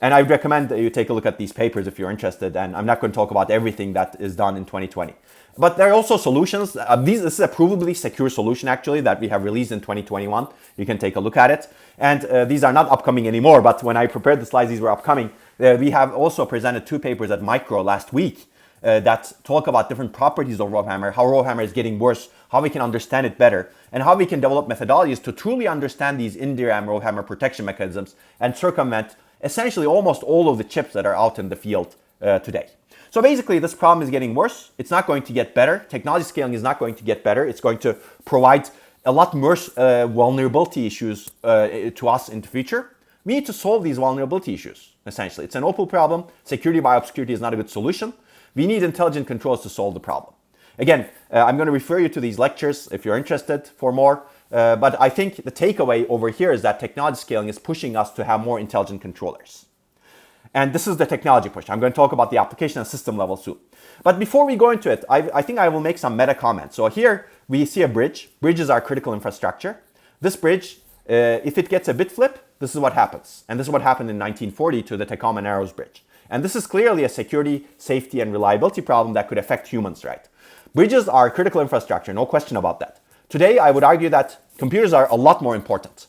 [SPEAKER 2] And I recommend that you take a look at these papers if you're interested. And I'm not going to talk about everything that is done in 2020. But there are also solutions. This is a provably secure solution, actually, that we have released in 2021. You can take a look at it. And these are not upcoming anymore. But when I prepared the slides, these were upcoming. We have also presented 2 papers at Micro last week that talk about different properties of RowHammer, how RowHammer is getting worse, how we can understand it better, and how we can develop methodologies to truly understand these in-DRAM RowHammer protection mechanisms and circumvent essentially almost all of the chips that are out in the field today. So basically, this problem is getting worse. It's not going to get better. Technology scaling is not going to get better. It's going to provide a lot more vulnerability issues to us in the future. We need to solve these vulnerability issues, essentially. It's an open problem. Security by obscurity is not a good solution. We need intelligent controls to solve the problem. Again, I'm going to refer you to these lectures if you're interested for more. But I think the takeaway over here is that technology scaling is pushing us to have more intelligent controllers. And this is the technology push. I'm going to talk about the application and system level soon. But before we go into it, I think I will make some meta comments. So here we see a bridge. Bridges are critical infrastructure. This bridge, if it gets a bit flip, this is what happens. And this is what happened in 1940 to the Tacoma Narrows Bridge. And this is clearly a security, safety, and reliability problem that could affect humans, right? Bridges are critical infrastructure, no question about that. Today, I would argue that computers are a lot more important.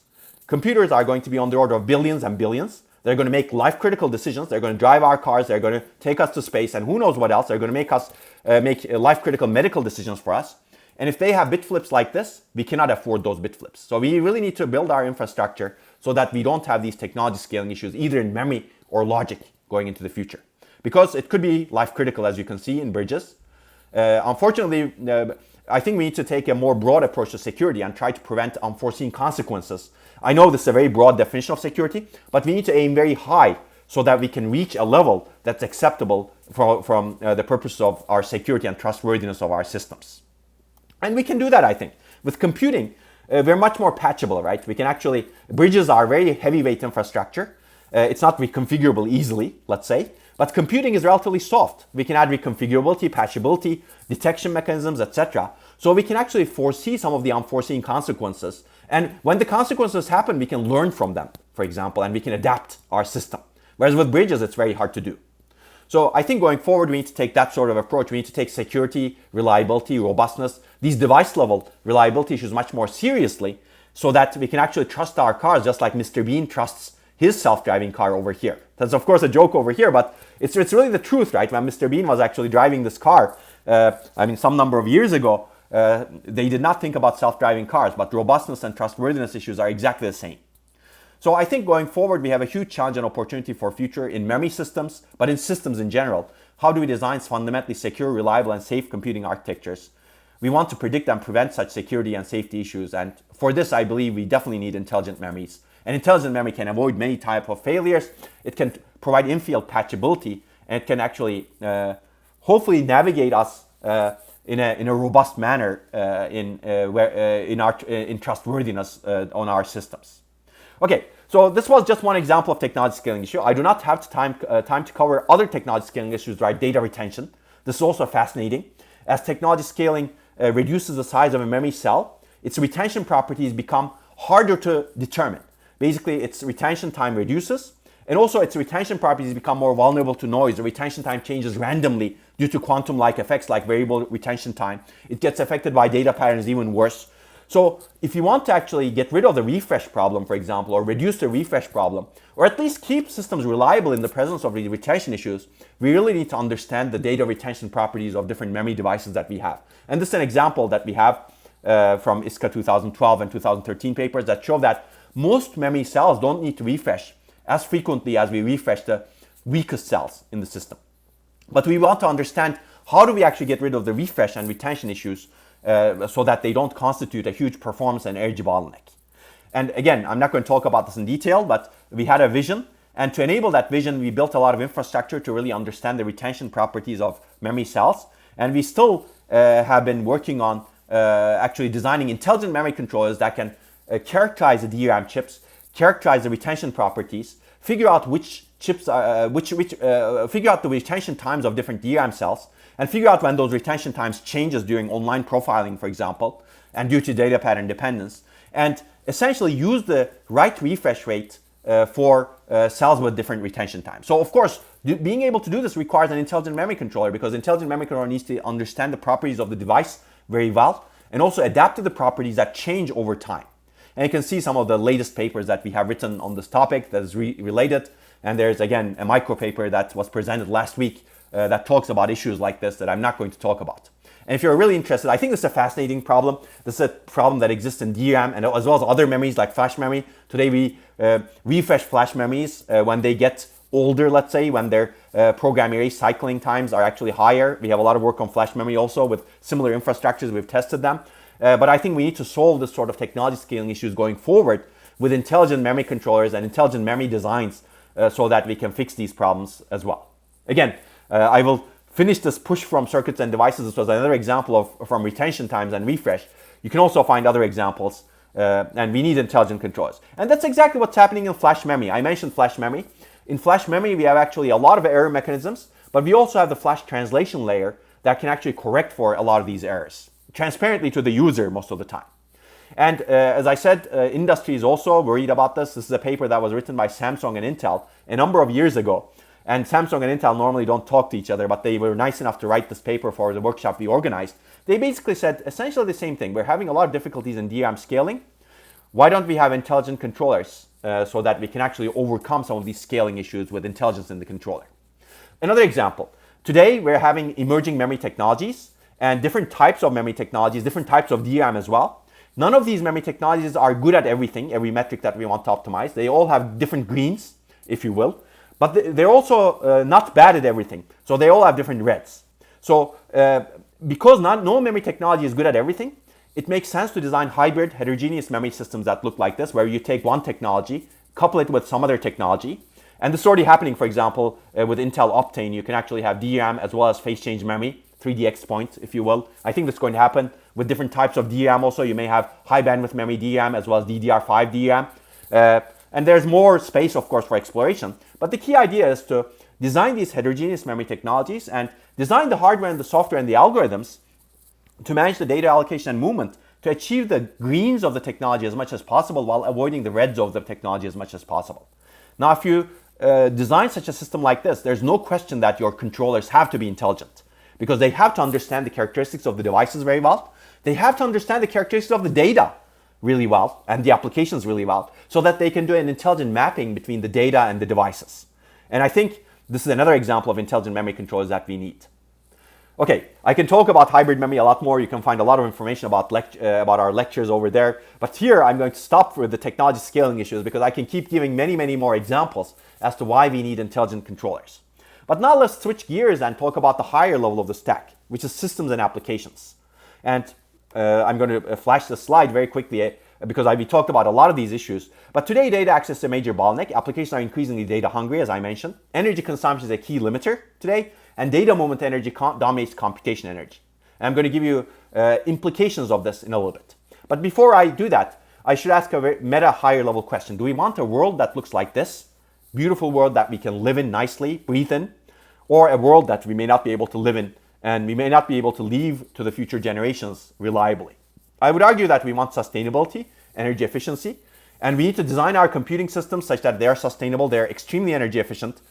[SPEAKER 2] Computers are going to be on the order of billions and billions. They're going to make life-critical decisions. They're going to drive our cars. They're going to take us to space, and who knows what else. They're going to make us make life-critical medical decisions for us. And if they have bit flips like this, we cannot afford those bit flips. So we really need to build our infrastructure so that we don't have these technology scaling issues, either in memory or logic, going into the future. Because it could be life-critical, as you can see in bridges. Unfortunately, I think we need to take a more broad approach to security and try to prevent unforeseen consequences. I know this is a very broad definition of security, but we need to aim very high so that we can reach a level that's acceptable from the purpose of our security and trustworthiness of our systems. And we can do that, I think. With computing, we're much more patchable, right? We can actually, bridges are very heavyweight infrastructure. It's not reconfigurable easily, let's say, but computing is relatively soft. We can add reconfigurability, patchability, detection mechanisms, etc. So we can actually foresee some of the unforeseen consequences. And when the consequences happen, we can learn from them, for example, and we can adapt our system. Whereas with bridges, it's very hard to do. So I think going forward, we need to take that sort of approach. We need to take security, reliability, robustness, these device level reliability issues much more seriously so that we can actually trust our cars just like Mr. Bean trusts his self-driving car over here. That's of course a joke over here, but it's really the truth, right? When Mr. Bean was actually driving this car, some number of years ago, they did not think about self-driving cars, but robustness and trustworthiness issues are exactly the same. So I think going forward, we have a huge challenge and opportunity for future in memory systems, but in systems in general. How do we design fundamentally secure, reliable, and safe computing architectures? We want to predict and prevent such security and safety issues. And for this, I believe we definitely need intelligent memories. And intelligent memory can avoid many types of failures. It can provide in-field patchability, and it can actually hopefully navigate us in a robust manner in trustworthiness on our systems. Okay, so this was just one example of technology scaling issue. I do not have time to cover other technology scaling issues like data retention. This is also fascinating. As technology scaling reduces the size of a memory cell, its retention properties become harder to determine. Basically, its retention time reduces, and also its retention properties become more vulnerable to noise. The retention time changes randomly due to quantum-like effects like variable retention time. It gets affected by data patterns even worse. So if you want to actually get rid of the refresh problem, for example, or reduce the refresh problem, or at least keep systems reliable in the presence of the retention issues, we really need to understand the data retention properties of different memory devices that we have. And this is an example that we have from ISCA 2012 and 2013 papers that show that most memory cells don't need to refresh as frequently as we refresh the weakest cells in the system. But we want to understand how do we actually get rid of the refresh and retention issues so that they don't constitute a huge performance and energy bottleneck. And again, I'm not going to talk about this in detail, but we had a vision. And to enable that vision, we built a lot of infrastructure to really understand the retention properties of memory cells. And we still have been working on actually designing intelligent memory controllers that can characterize the DRAM chips, characterize the retention properties, figure out which chips, figure out the retention times of different DRAM cells, and figure out when those retention times changes during online profiling, for example, and due to data pattern dependence, and essentially use the right refresh rate for cells with different retention times. So of course, being able to do this requires an intelligent memory controller, because intelligent memory controller needs to understand the properties of the device very well, and also adapt to the properties that change over time. And you can see some of the latest papers that we have written on this topic that is related. And there's, again, a micro paper that was presented last week that talks about issues like this that I'm not going to talk about. And if you're really interested, I think this is a fascinating problem. This is a problem that exists in DRAM and as well as other memories like flash memory. Today we refresh flash memories when they get older, let's say, when their program erase cycling times are actually higher. We have a lot of work on flash memory also with similar infrastructures. We've tested them. But I think we need to solve this sort of technology scaling issues going forward with intelligent memory controllers and intelligent memory designs so that we can fix these problems as well. Again, I will finish this push from circuits and devices. This was another example of from retention times and refresh. You can also find other examples, and we need intelligent controllers. And that's exactly what's happening in flash memory. I mentioned flash memory. In flash memory, we have actually a lot of error mechanisms, but we also have the flash translation layer that can actually correct for a lot of these errors, transparently to the user most of the time. And as I said, industry is also worried about this. This is a paper that was written by Samsung and Intel a number of years ago. And Samsung and Intel normally don't talk to each other, but they were nice enough to write this paper for the workshop we organized. They basically said essentially the same thing. We're having a lot of difficulties in DRAM scaling. Why don't we have intelligent controllers so that we can actually overcome some of these scaling issues with intelligence in the controller? Another example. Today, we're having emerging memory technologies and different types of memory technologies, different types of DRAM as well. None of these memory technologies are good at everything, every metric that we want to optimize. They all have different greens, if you will. But they're also not bad at everything. So they all have different reds. So because no memory technology is good at everything, it makes sense to design hybrid heterogeneous memory systems that look like this, where you take one technology, couple it with some other technology. And this is already happening, for example, with Intel Optane. You can actually have DRAM as well as phase change memory, 3D X point, if you will. I think that's going to happen with different types of DRAM also. You may have high bandwidth memory DRAM as well as DDR5 DRAM. And there's more space, of course, for exploration. But the key idea is to design these heterogeneous memory technologies and design the hardware and the software and the algorithms to manage the data allocation and movement to achieve the greens of the technology as much as possible while avoiding the reds of the technology as much as possible. Now, if you design such a system like this, there's no question that your controllers have to be intelligent because they have to understand the characteristics of the devices very well. They have to understand the characteristics of the data really well and the applications really well so that they can do an intelligent mapping between the data and the devices. And I think this is another example of intelligent memory controllers that we need. Okay, I can talk about hybrid memory a lot more. You can find a lot of information about our lectures over there. But here I'm going to stop with the technology scaling issues because I can keep giving many, many more examples as to why we need intelligent controllers. But now let's switch gears and talk about the higher level of the stack, which is systems and applications. And I'm going to flash the slide very quickly because we talked about a lot of these issues. But today, data access is a major bottleneck. Applications are increasingly data hungry, as I mentioned. Energy consumption is a key limiter today. And data movement energy dominates computation energy. And I'm going to give you implications of this in a little bit. But before I do that, I should ask a very meta higher level question. Do we want a world that looks like this? Beautiful world that we can live in nicely, breathe in, or a world that we may not be able to live in and we may not be able to leave to the future generations reliably? I would argue that we want sustainability, energy efficiency, and we need to design our computing systems such that they are sustainable, they're extremely energy efficient,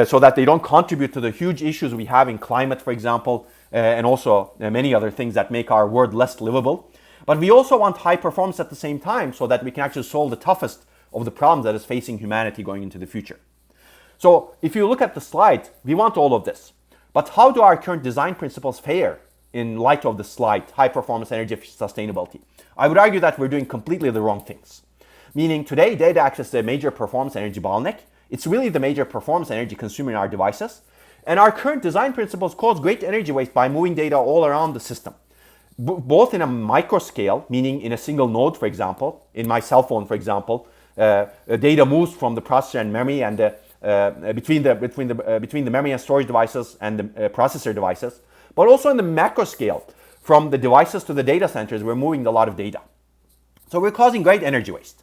[SPEAKER 2] so that they don't contribute to the huge issues we have in climate, for example, and also many other things that make our world less livable. But we also want high performance at the same time so that we can actually solve the toughest of the problems that is facing humanity going into the future. So if you look at the slide, we want all of this. But how do our current design principles fare in light of the slide, high performance, energy sustainability? I would argue that we're doing completely the wrong things. Meaning today, data access is a major performance energy bottleneck. It's really the major performance energy consumer in our devices. And our current design principles cause great energy waste by moving data all around the system. Both in a micro scale, meaning in a single node, for example, in my cell phone, for example, data moves from the processor and memory and between the memory and storage devices and the processor devices, but also in the macro scale, from the devices to the data centers, we're moving a lot of data. So we're causing great energy waste.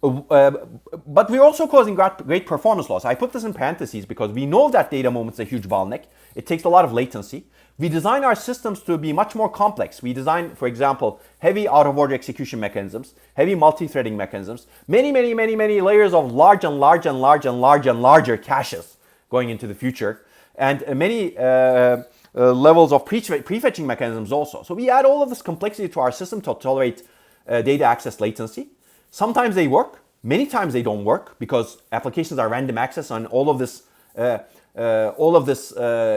[SPEAKER 2] But we're also causing great performance loss. I put this in parentheses because we know that data movement is a huge bottleneck. It takes a lot of latency. We design our systems to be much more complex. We design, for example, heavy out-of-order execution mechanisms, heavy multi-threading mechanisms, many layers of larger caches going into the future, and many levels of prefetching mechanisms also. So we add all of this complexity to our system to tolerate data access latency. Sometimes they work, many times they don't work because applications are random access and all of this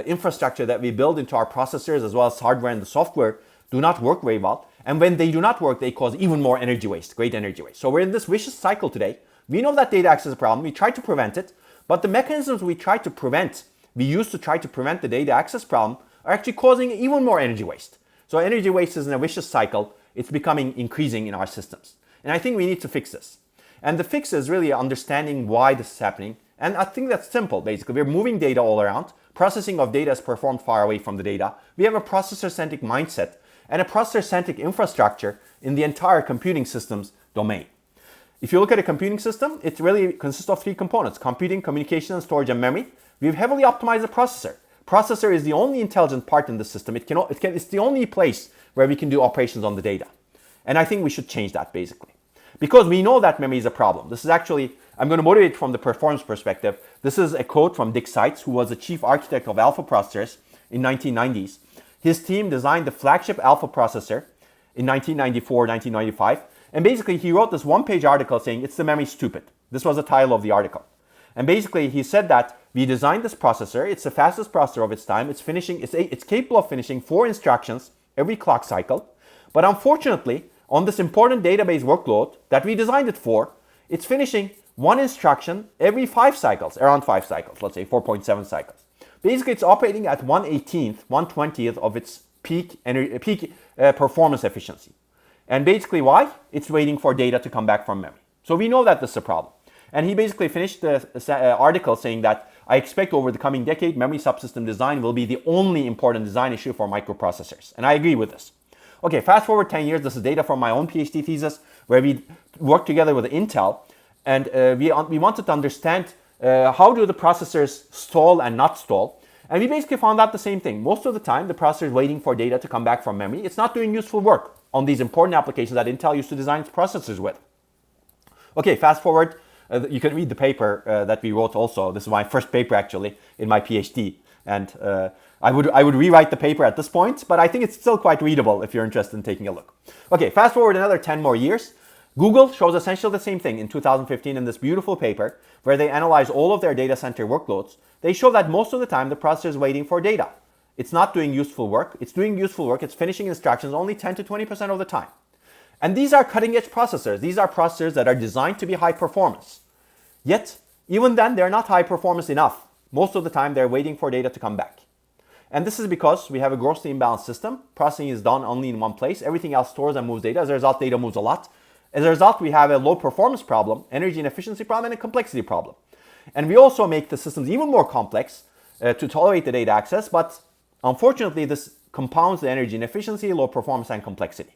[SPEAKER 2] infrastructure that we build into our processors as well as hardware and the software do not work very well. And when they do not work, they cause even more energy waste, great energy waste. So we're in this vicious cycle today. We know that data access is a problem. We try to prevent it, but the mechanisms we use to try to prevent the data access problem are actually causing even more energy waste. So energy waste is in a vicious cycle. It's becoming increasing in our systems. And I think we need to fix this. And the fix is really understanding why this is happening. And I think that's simple, basically. We're moving data all around. Processing of data is performed far away from the data. We have a processor-centric mindset and a processor-centric infrastructure in the entire computing systems domain. If you look at a computing system, it really consists of three components: computing, communication, and storage and memory. We've heavily optimized the processor. Processor is the only intelligent part in the system. It's the only place where we can do operations on the data. And I think we should change that, basically. Because we know that memory is a problem. This is actually, I'm going to motivate from the performance perspective. This is a quote from Dick Seitz, who was the chief architect of alpha processors in 1990s. His team designed the flagship alpha processor in 1994, 1995. And basically, he wrote this one-page article saying, "It's the memory stupid." This was the title of the article. And basically, he said that we designed this processor. It's the fastest processor of its time. It's capable of finishing 4 instructions every clock cycle. But unfortunately, on this important database workload that we designed it for, it's finishing 1 instruction every 5 cycles, around 5 cycles, let's say 4.7 cycles. Basically, it's operating at 1/18th, 1/20th of its peak performance efficiency. And basically why? It's waiting for data to come back from memory. So we know that this is a problem. And he basically finished the article saying that, "I expect over the coming decade, memory subsystem design will be the only important design issue for microprocessors." And I agree with this. Okay, fast forward 10 years. This is data from my own PhD thesis where we worked together with Intel, and we wanted to understand how do the processors stall and not stall. And we basically found out the same thing. Most of the time, the processor is waiting for data to come back from memory. It's not doing useful work on these important applications that Intel used to design its processors with. Okay, fast forward. You can read the paper that we wrote also. This is my first paper actually in my PhD. And I would rewrite the paper at this point, but I think it's still quite readable if you're interested in taking a look. Okay, fast forward another 10 more years. Google shows essentially the same thing in 2015 in this beautiful paper where they analyze all of their data center workloads. They show that most of the time the processor is waiting for data. It's not doing useful work. It's doing useful work. It's finishing instructions only 10 to 20% of the time. And these are cutting edge processors. These are processors that are designed to be high performance. Yet, even then, they're not high performance enough. Most of the time, they're waiting for data to come back. And this is because we have a grossly imbalanced system. Processing is done only in one place. Everything else stores and moves data. As a result, data moves a lot. As a result, we have a low performance problem, energy and efficiency problem, and a complexity problem. And we also make the systems even more complex to tolerate the data access. But unfortunately, this compounds the energy and efficiency, low performance, and complexity.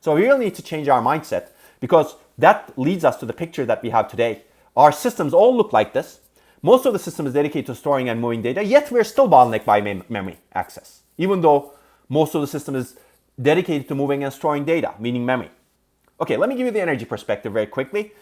[SPEAKER 2] So we really need to change our mindset because that leads us to the picture that we have today. Our systems all look like this. Most of the system is dedicated to storing and moving data, yet we're still bottlenecked by memory access, even though most of the system is dedicated to moving and storing data, meaning memory. Okay, let me give you the energy perspective very quickly.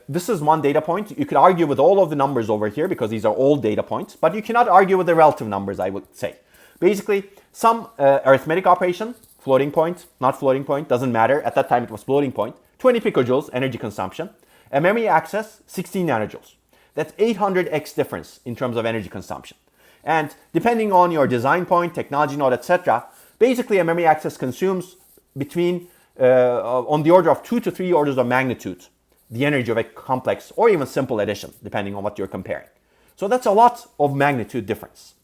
[SPEAKER 2] This is one data point. You could argue with all of the numbers over here because these are all data points, but you cannot argue with the relative numbers, I would say. Basically, some arithmetic operation, floating point, not floating point, doesn't matter. At that time, it was floating point. 20 picojoules energy consumption. A memory access, 16 nanojoules. That's 800x difference in terms of energy consumption. And depending on your design point, technology node, etc., basically a memory access consumes between on the order of 2 to 3 orders of magnitude the energy of a complex or even simple addition, depending on what you're comparing. So that's a lot of magnitude difference.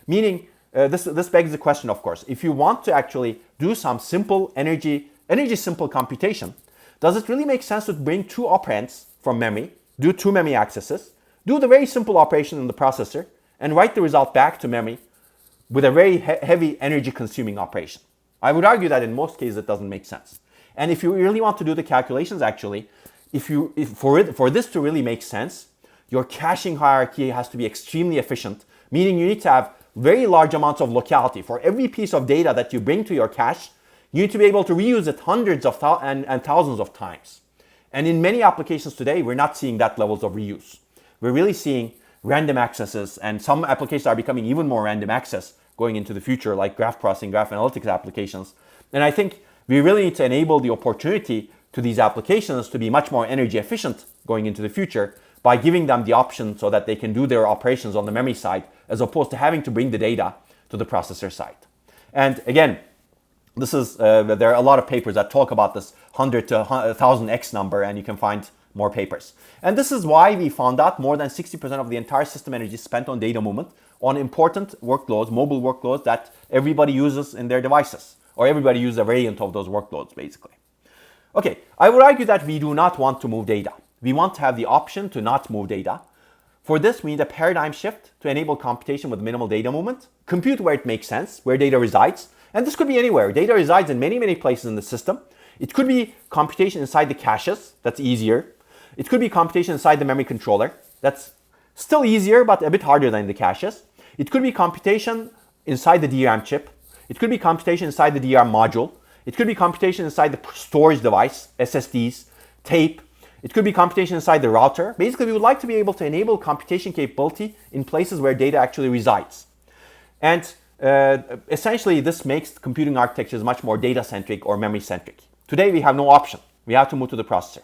[SPEAKER 2] Meaning, this begs the question, of course, if you want to actually do some simple energy simple computation, does it really make sense to bring 2 operands from memory, do 2 memory accesses, do the very simple operation in the processor, and write the result back to memory with a very heavy energy consuming operation? I would argue that in most cases it doesn't make sense. And if you really want to do the calculations, actually, for this to really make sense, your caching hierarchy has to be extremely efficient, meaning you need to have very large amounts of locality. For every piece of data that you bring to your cache, you need to be able to reuse it hundreds of and thousands of times. And in many applications today, we're not seeing that levels of reuse. We're really seeing random accesses, and some applications are becoming even more random access going into the future, like graph processing, graph analytics applications. And I think we really need to enable the opportunity to these applications to be much more energy efficient going into the future by giving them the option so that they can do their operations on the memory side as opposed to having to bring the data to the processor side. And again, this is there are a lot of papers that talk about this 100 to 1000x number, and you can find more papers. And this is why we found out more than 60% of the entire system energy is spent on data movement, on important workloads, mobile workloads that everybody uses in their devices, or everybody uses a variant of those workloads, basically. Okay, I would argue that we do not want to move data. We want to have the option to not move data. For this, we need a paradigm shift to enable computation with minimal data movement, compute where it makes sense, where data resides. And this could be anywhere. Data resides in many, many places in the system. It could be computation inside the caches. That's easier. It could be computation inside the memory controller. That's still easier, but a bit harder than the caches. It could be computation inside the DRAM chip. It could be computation inside the DRAM module. It could be computation inside the storage device, SSDs, tape. It could be computation inside the router. Basically, we would like to be able to enable computation capability in places where data actually resides. And essentially, this makes computing architectures much more data-centric or memory-centric. Today, we have no option. We have to move to the processor.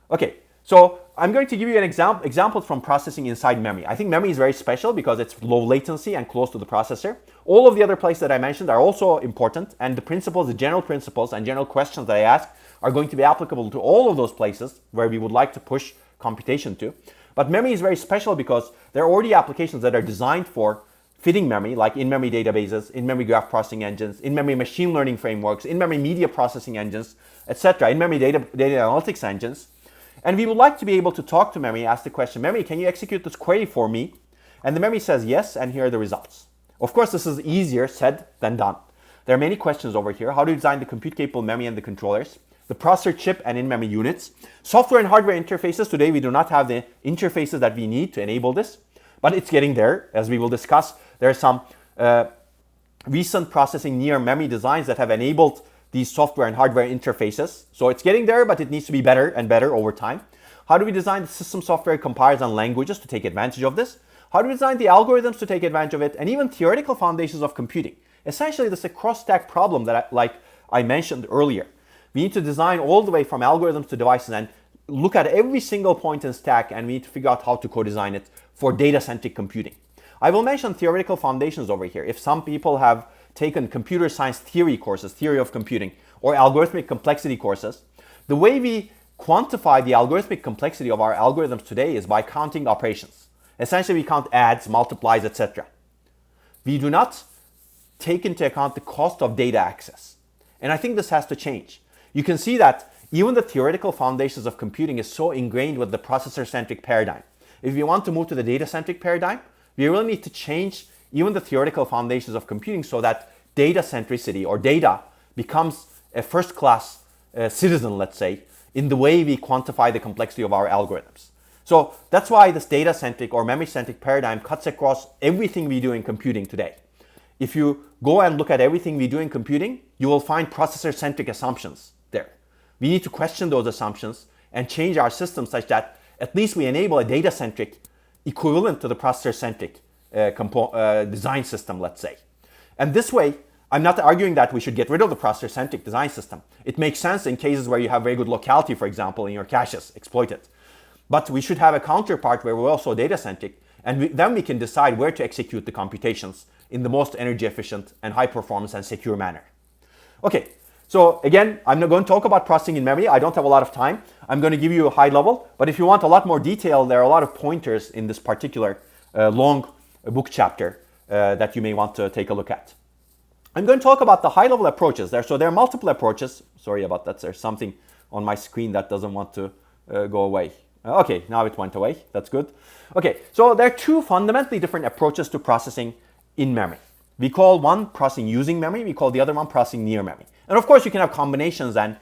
[SPEAKER 2] Okay, so I'm going to give you an example from processing inside memory. I think memory is very special because it's low latency and close to the processor. All of the other places that I mentioned are also important, and the principles, the general principles and general questions that I ask are going to be applicable to all of those places where we would like to push computation to. But memory is very special because there are already applications that are designed for fitting memory, like in-memory databases, in-memory graph processing engines, in-memory machine learning frameworks, in-memory media processing engines, etc., in-memory data analytics engines. And we would like to be able to talk to memory, ask the question, memory, can you execute this query for me? And the memory says yes, and here are the results. Of course, this is easier said than done. there are many questions over here. How do you design the compute-capable memory and the controllers? The processor chip and in-memory units. Software and hardware interfaces. Today, we do not have the interfaces that we need to enable this, but it's getting there. As we will discuss, there are some recent processing near memory designs that have enabled these software and hardware interfaces. So it's getting there, but it needs to be better and better over time. How do we design the system software compilers and languages to take advantage of this? How do we design the algorithms to take advantage of it? And even theoretical foundations of computing. Essentially, this is a cross-stack problem that, like I mentioned earlier. We need to design all the way from algorithms to devices and look at every single point in stack, and we need to figure out how to co-design it for data-centric computing. I will mention theoretical foundations over here. If some people have taken computer science theory courses, theory of computing, or algorithmic complexity courses, the way we quantify the algorithmic complexity of our algorithms today is by counting operations. Essentially, we count adds, multiplies, etc. We do not take into account the cost of data access. And I think this has to change. You can see that even the theoretical foundations of computing is so ingrained with the processor-centric paradigm. If we want to move to the data-centric paradigm, we really need to change even the theoretical foundations of computing so that data centricity or data becomes a first-class citizen, let's say, in the way we quantify the complexity of our algorithms. So that's why this data-centric or memory-centric paradigm cuts across everything we do in computing today. If you go and look at everything we do in computing, you will find processor-centric assumptions there. We need to question those assumptions and change our system such that at least we enable a data-centric equivalent to the processor-centric design system, let's say. And this way, I'm not arguing that we should get rid of the processor-centric design system. It makes sense in cases where you have very good locality, for example, in your caches, exploit it. But we should have a counterpart where we're also data-centric, and then we can decide where to execute the computations in the most energy efficient and high performance and secure manner. Okay, so again, I'm not going to talk about processing in memory. I don't have a lot of time. I'm going to give you a high level, but if you want a lot more detail, there are a lot of pointers in this particular long book chapter that you may want to take a look at. I'm going to talk about the high level approaches there. So there are multiple approaches. Sorry about that. There's something on my screen that doesn't want to go away. Okay, now it went away. That's good. Okay, so there are two fundamentally different approaches to processing in memory. We call one processing using memory. We call the other one processing near memory. And of course, you can have combinations and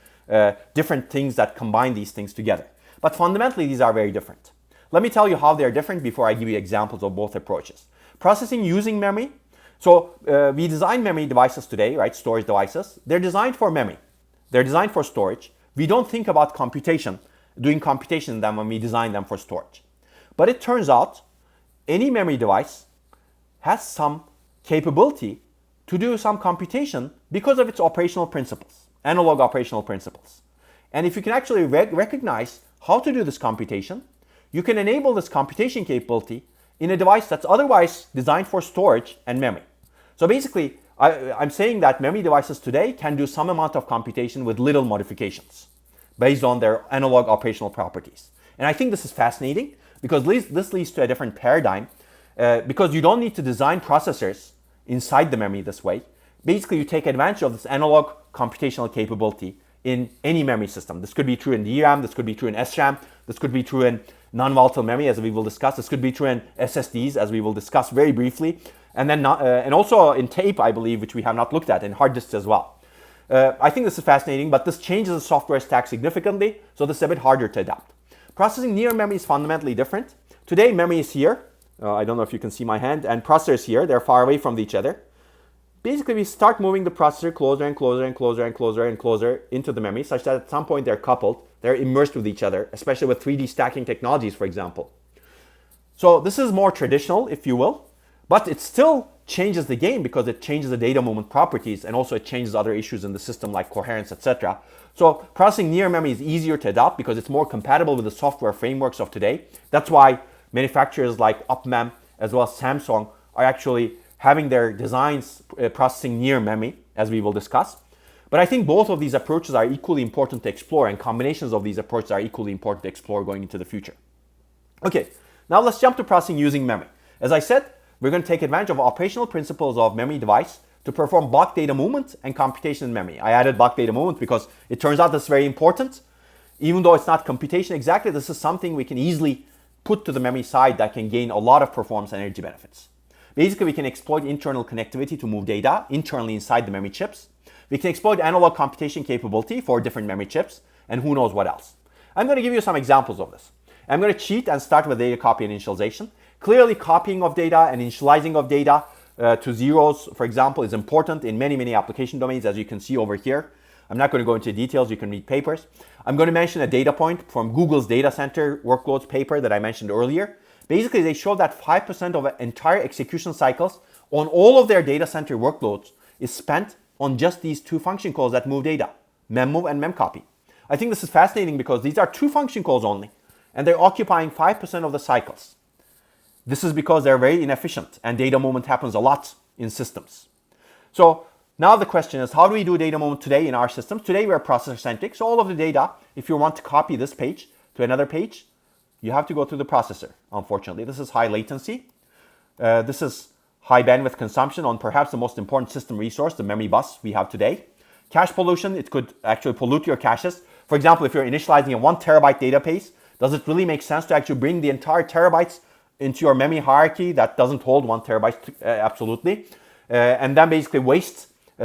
[SPEAKER 2] different things that combine these things together. But fundamentally, these are very different. Let me tell you how they're different before I give you examples of both approaches. Processing using memory. So we design memory devices today, right? Storage devices. They're designed for memory. They're designed for storage. We don't think about computation, doing computation in them when we design them for storage. But it turns out any memory device has some capability to do some computation because of its operational principles, analog operational principles. And if you can actually recognize how to do this computation, you can enable this computation capability in a device that's otherwise designed for storage and memory. So basically, I'm saying that memory devices today can do some amount of computation with little modifications based on their analog operational properties. And I think this is fascinating because this leads to a different paradigm because you don't need to design processors inside the memory this way. Basically, you take advantage of this analog computational capability in any memory system. This could be true in DRAM, this could be true in SRAM, this could be true in non-volatile memory, as we will discuss. This could be true in SSDs, as we will discuss very briefly. And then and also in tape, I believe, which we have not looked at, in hard disks as well. I think this is fascinating, but this changes the software stack significantly, so this is a bit harder to adapt. Processing near memory is fundamentally different. Today, memory is here. I don't know if you can see my hand, and processor is here. They're far away from each other. Basically, we start moving the processor closer and closer and closer and closer and closer into the memory, such that at some point they're coupled, they're immersed with each other, especially with 3D stacking technologies, for example. So this is more traditional, if you will, but it still changes the game because it changes the data movement properties, and also it changes other issues in the system like coherence, etc. So processing near memory is easier to adopt because it's more compatible with the software frameworks of today. That's why manufacturers like UpMem as well as Samsung are actually having their designs processing near memory, as we will discuss. But I think both of these approaches are equally important to explore, and combinations of these approaches are equally important to explore going into the future. Okay, now let's jump to processing using memory. As I said, we're going to take advantage of operational principles of memory device to perform block data movement and computation in memory. I added block data movement because it turns out that's very important. Even though it's not computation exactly, this is something we can easily put to the memory side that can gain a lot of performance and energy benefits. Basically, we can exploit internal connectivity to move data internally inside the memory chips. We can exploit analog computation capability for different memory chips, and who knows what else. I'm going to give you some examples of this. I'm going to cheat and start with data copy and initialization. Clearly, copying of data and initializing of data to zeros, for example, is important in many, many application domains, as you can see over here. I'm not going to go into details. You can read papers. I'm going to mention a data point from Google's data center workloads paper that I mentioned earlier. Basically, they show that 5% of entire execution cycles on all of their data center workloads is spent on just these two function calls that move data, memmove and memcopy. I think this is fascinating because these are two function calls only, and they're occupying 5% of the cycles. This is because they're very inefficient, and data movement happens a lot in systems. So now the question is, how do we do data movement today in our systems? Today we're processor-centric, so all of the data, if you want to copy this page to another page, you have to go through the processor, unfortunately. This is high latency. This is high bandwidth consumption on perhaps the most important system resource, the memory bus we have today. Cache pollution, it could actually pollute your caches. For example, if you're initializing a 1 terabyte database, does it really make sense to actually bring the entire terabytes into your memory hierarchy that doesn't hold 1 terabyte? Absolutely. And then basically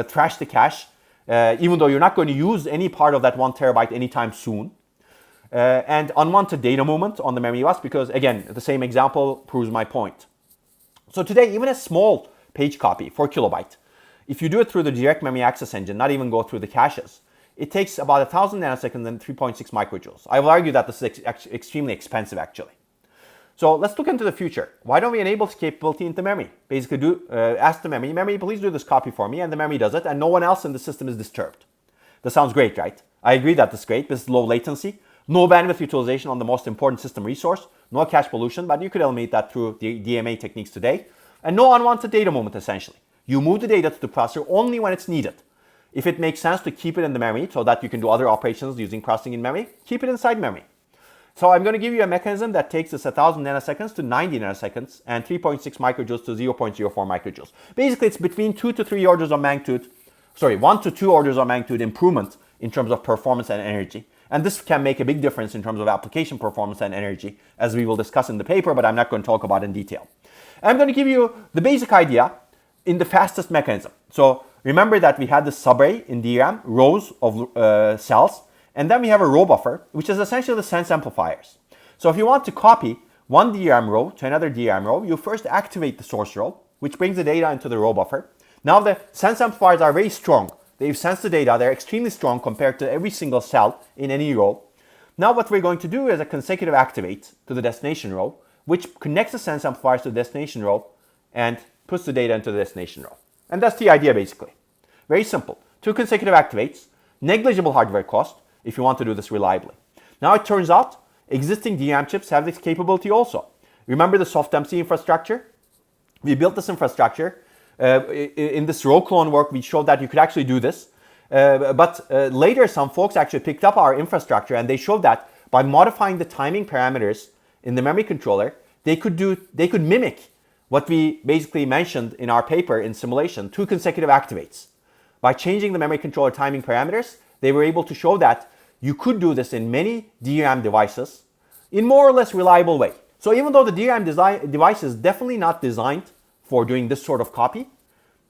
[SPEAKER 2] trash the cache, even though you're not going to use any part of that 1 terabyte anytime soon. And unwanted data movement on the memory bus, because again, the same example proves my point. So today, even a small page copy, 4 kilobyte, if you do it through the direct memory access engine, not even go through the caches, it takes about 1,000 nanoseconds and 3.6 microjoules. I will argue that this is extremely expensive, actually. So let's look into the future. Why don't we enable this capability into memory? Basically, ask the memory, please do this copy for me, and the memory does it, and no one else in the system is disturbed. That sounds great, right? I agree that this is great. This is low latency, no bandwidth utilization on the most important system resource, no cache pollution, but you could eliminate that through the DMA techniques today, and no unwanted data movement, essentially. You move the data to the processor only when it's needed. If it makes sense to keep it in the memory so that you can do other operations using processing in memory, keep it inside memory. So I'm going to give you a mechanism that takes us 1,000 nanoseconds to 90 nanoseconds and 3.6 microjoules to 0.04 microjoules. Basically, it's between 2 to 3 orders of magnitude, 1 to 2 orders of magnitude improvement in terms of performance and energy. And this can make a big difference in terms of application performance and energy, as we will discuss in the paper, but I'm not going to talk about in detail. I'm going to give you the basic idea in the fastest mechanism. So remember that we had the subarray in DRAM, rows of cells, and then we have a row buffer, which is essentially the sense amplifiers. So if you want to copy one DRAM row to another DRAM row, you first activate the source row, which brings the data into the row buffer. Now the sense amplifiers are very strong. They've sensed the data. They're extremely strong compared to every single cell in any row. Now what we're going to do is a consecutive activate to the destination row, which connects the sense amplifiers to the destination row and puts the data into the destination row. And that's the idea, basically. Very simple. 2 consecutive activates, negligible hardware cost if you want to do this reliably. Now it turns out existing DRAM chips have this capability also. Remember the soft-MC infrastructure? We built this infrastructure. In this row clone work, we showed that you could actually do this. But later, some folks actually picked up our infrastructure, and they showed that by modifying the timing parameters in the memory controller, they could mimic what we basically mentioned in our paper in simulation, 2 consecutive activates. By changing the memory controller timing parameters, they were able to show that you could do this in many DRAM devices in more or less reliable way. So even though the DRAM device is definitely not designed for doing this sort of copy,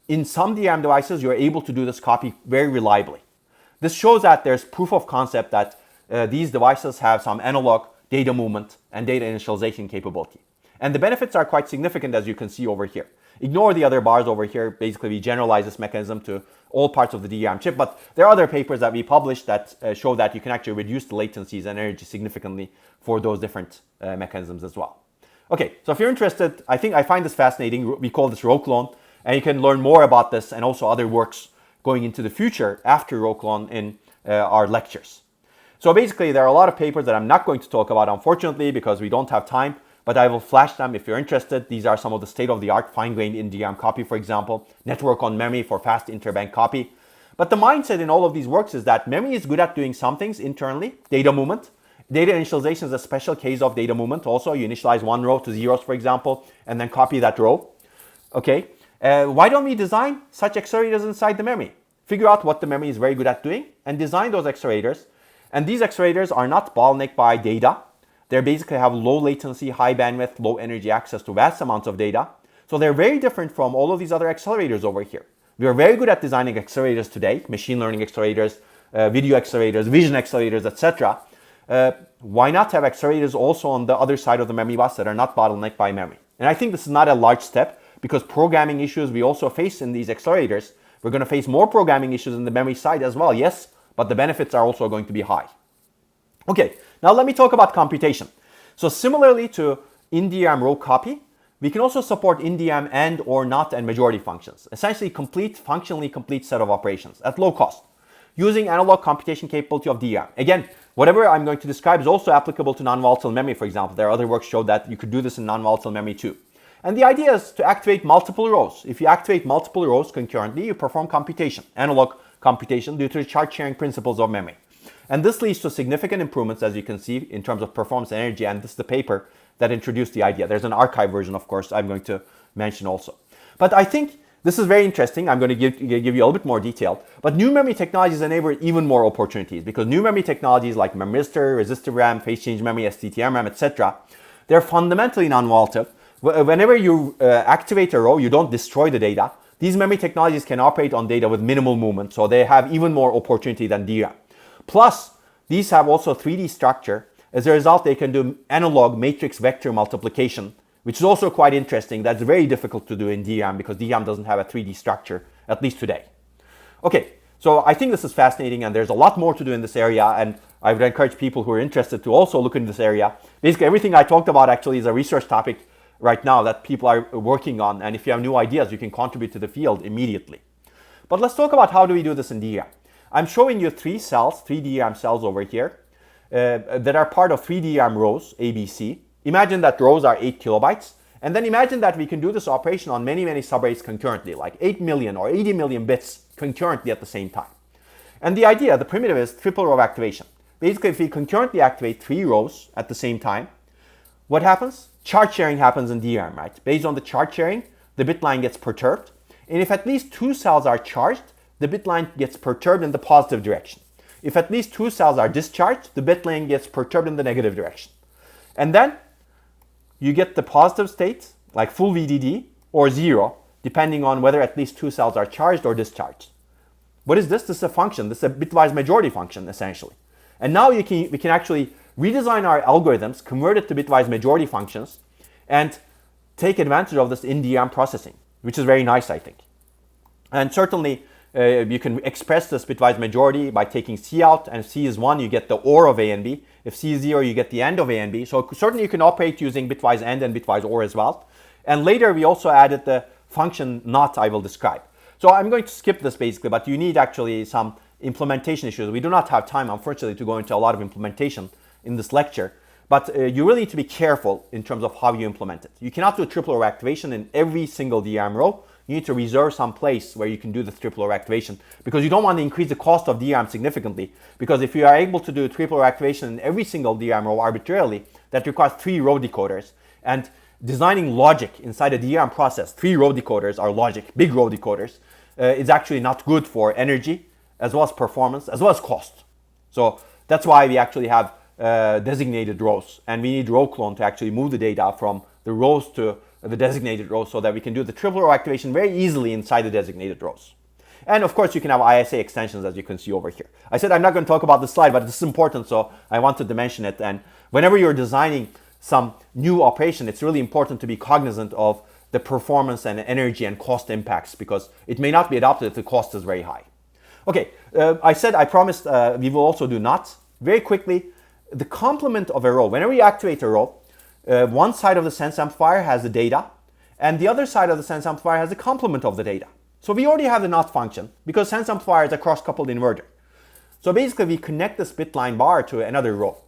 [SPEAKER 2] in some DRAM devices, you're able to do this copy very reliably. This shows that there's proof of concept that these devices have some analog data movement and data initialization capability. And the benefits are quite significant, as you can see over here. Ignore the other bars over here. Basically, we generalize this mechanism to all parts of the DRAM chip, but there are other papers that we published that show that you can actually reduce the latencies and energy significantly for those different mechanisms as well. Okay, so if you're interested, I find this fascinating. We call this row clone, and you can learn more about this and also other works going into the future after row clone in our lectures. So basically, there are a lot of papers that I'm not going to talk about, unfortunately, because we don't have time, but I will flash them if you're interested. These are some of the state-of-the-art fine-grained in DRAM copy, for example, network on memory for fast interbank copy. But the mindset in all of these works is that memory is good at doing some things internally, data movement. Data initialization is a special case of data movement. Also, you initialize one row to zeros, for example, and then copy that row. Okay, why don't we design such accelerators inside the memory? Figure out what the memory is very good at doing and design those accelerators. And these accelerators are not bottlenecked by data. They basically have low latency, high bandwidth, low energy access to vast amounts of data. So they're very different from all of these other accelerators over here. We are very good at designing accelerators today, machine learning accelerators, video accelerators, vision accelerators, etc. Why not have accelerators also on the other side of the memory bus that are not bottlenecked by memory? And I think this is not a large step because programming issues we also face in these accelerators. We're going to face more programming issues in the memory side as well, yes, but the benefits are also going to be high. Okay, now let me talk about computation. So similarly to INDM row copy, we can also support INDM and or not and majority functions, essentially functionally complete set of operations at low cost, using analog computation capability of DRAM. Again, whatever I'm going to describe is also applicable to non-volatile memory, for example. There are other works show that you could do this in non-volatile memory too. And the idea is to activate multiple rows. If you activate multiple rows concurrently, you perform computation, analog computation, due to the chart sharing principles of memory. And this leads to significant improvements, as you can see, in terms of performance and energy, and this is the paper that introduced the idea. There's an archive version, of course, I'm going to mention also. But I think this is very interesting. I'm going to give you a little bit more detail. But new memory technologies enable even more opportunities because new memory technologies like memristor, resistive RAM, phase change memory, STT-M RAM, etc., they're fundamentally non-volatile. Whenever you activate a row, you don't destroy the data. These memory technologies can operate on data with minimal movement, so they have even more opportunity than DRAM. Plus, these have also 3D structure. As a result, they can do analog matrix vector multiplication, which is also quite interesting. That's very difficult to do in DRAM because DRAM doesn't have a 3D structure, at least today. Okay, so I think this is fascinating and there's a lot more to do in this area, and I would encourage people who are interested to also look into this area. Basically, everything I talked about actually is a research topic right now that people are working on, and if you have new ideas, you can contribute to the field immediately. But let's talk about how do we do this in DRAM. I'm showing you three DRAM cells over here that are part of 3 DRAM rows, ABC. Imagine that rows are 8 kilobytes, and then imagine that we can do this operation on many subarrays concurrently, like 8 million or 80 million bits concurrently at the same time. And the idea, the primitive, is triple row activation. Basically, if we concurrently activate 3 rows at the same time, what happens? Chart sharing happens in DRAM, right? Based on the chart sharing, the bit line gets perturbed. And if at least 2 cells are charged, the bit line gets perturbed in the positive direction. If at least 2 cells are discharged, the bit line gets perturbed in the negative direction. And then you get the positive state, like full VDD, or 0, depending on whether at least 2 cells are charged or discharged. What is this? This is a function. This is a bitwise majority function, essentially. And now we can actually redesign our algorithms, convert it to bitwise majority functions, and take advantage of this in DRAM processing, which is very nice, I think. And certainly, you can express this bitwise majority by taking C out, and if C is 1, you get the OR of A and B. If C is 0, you get the AND of A and B. So certainly you can operate using bitwise AND and bitwise OR as well. And later we also added the function NOT I will describe. So I'm going to skip this basically, but you need actually some implementation issues. We do not have time, unfortunately, to go into a lot of implementation in this lecture, but you really need to be careful in terms of how you implement it. You cannot do triple row activation in every single DRAM row. You need to reserve some place where you can do the triple row activation because you don't want to increase the cost of DRAM significantly, because if you are able to do triple row activation in every single DRAM row arbitrarily, that requires 3 row decoders, and designing logic inside a DRAM process, 3 row decoders are logic, big row decoders, is actually not good for energy as well as performance as well as cost. So that's why we actually have designated rows, and we need row clone to actually move the data from the rows to the designated rows so that we can do the triple row activation very easily inside the designated rows. And of course you can have ISA extensions, as you can see over here. I said I'm not going to talk about this slide, but this is important, so I wanted to mention it. And whenever you're designing some new operation, it's really important to be cognizant of the performance and energy and cost impacts, because it may not be adopted if the cost is very high. Okay, I promised we will also do NOT. Very quickly, the complement of a row. Whenever you activate a row, one side of the sense amplifier has the data, and the other side of the sense amplifier has the complement of the data. So we already have the NOT function because sense amplifier is a cross-coupled inverter. So basically we connect this bit line bar to another row.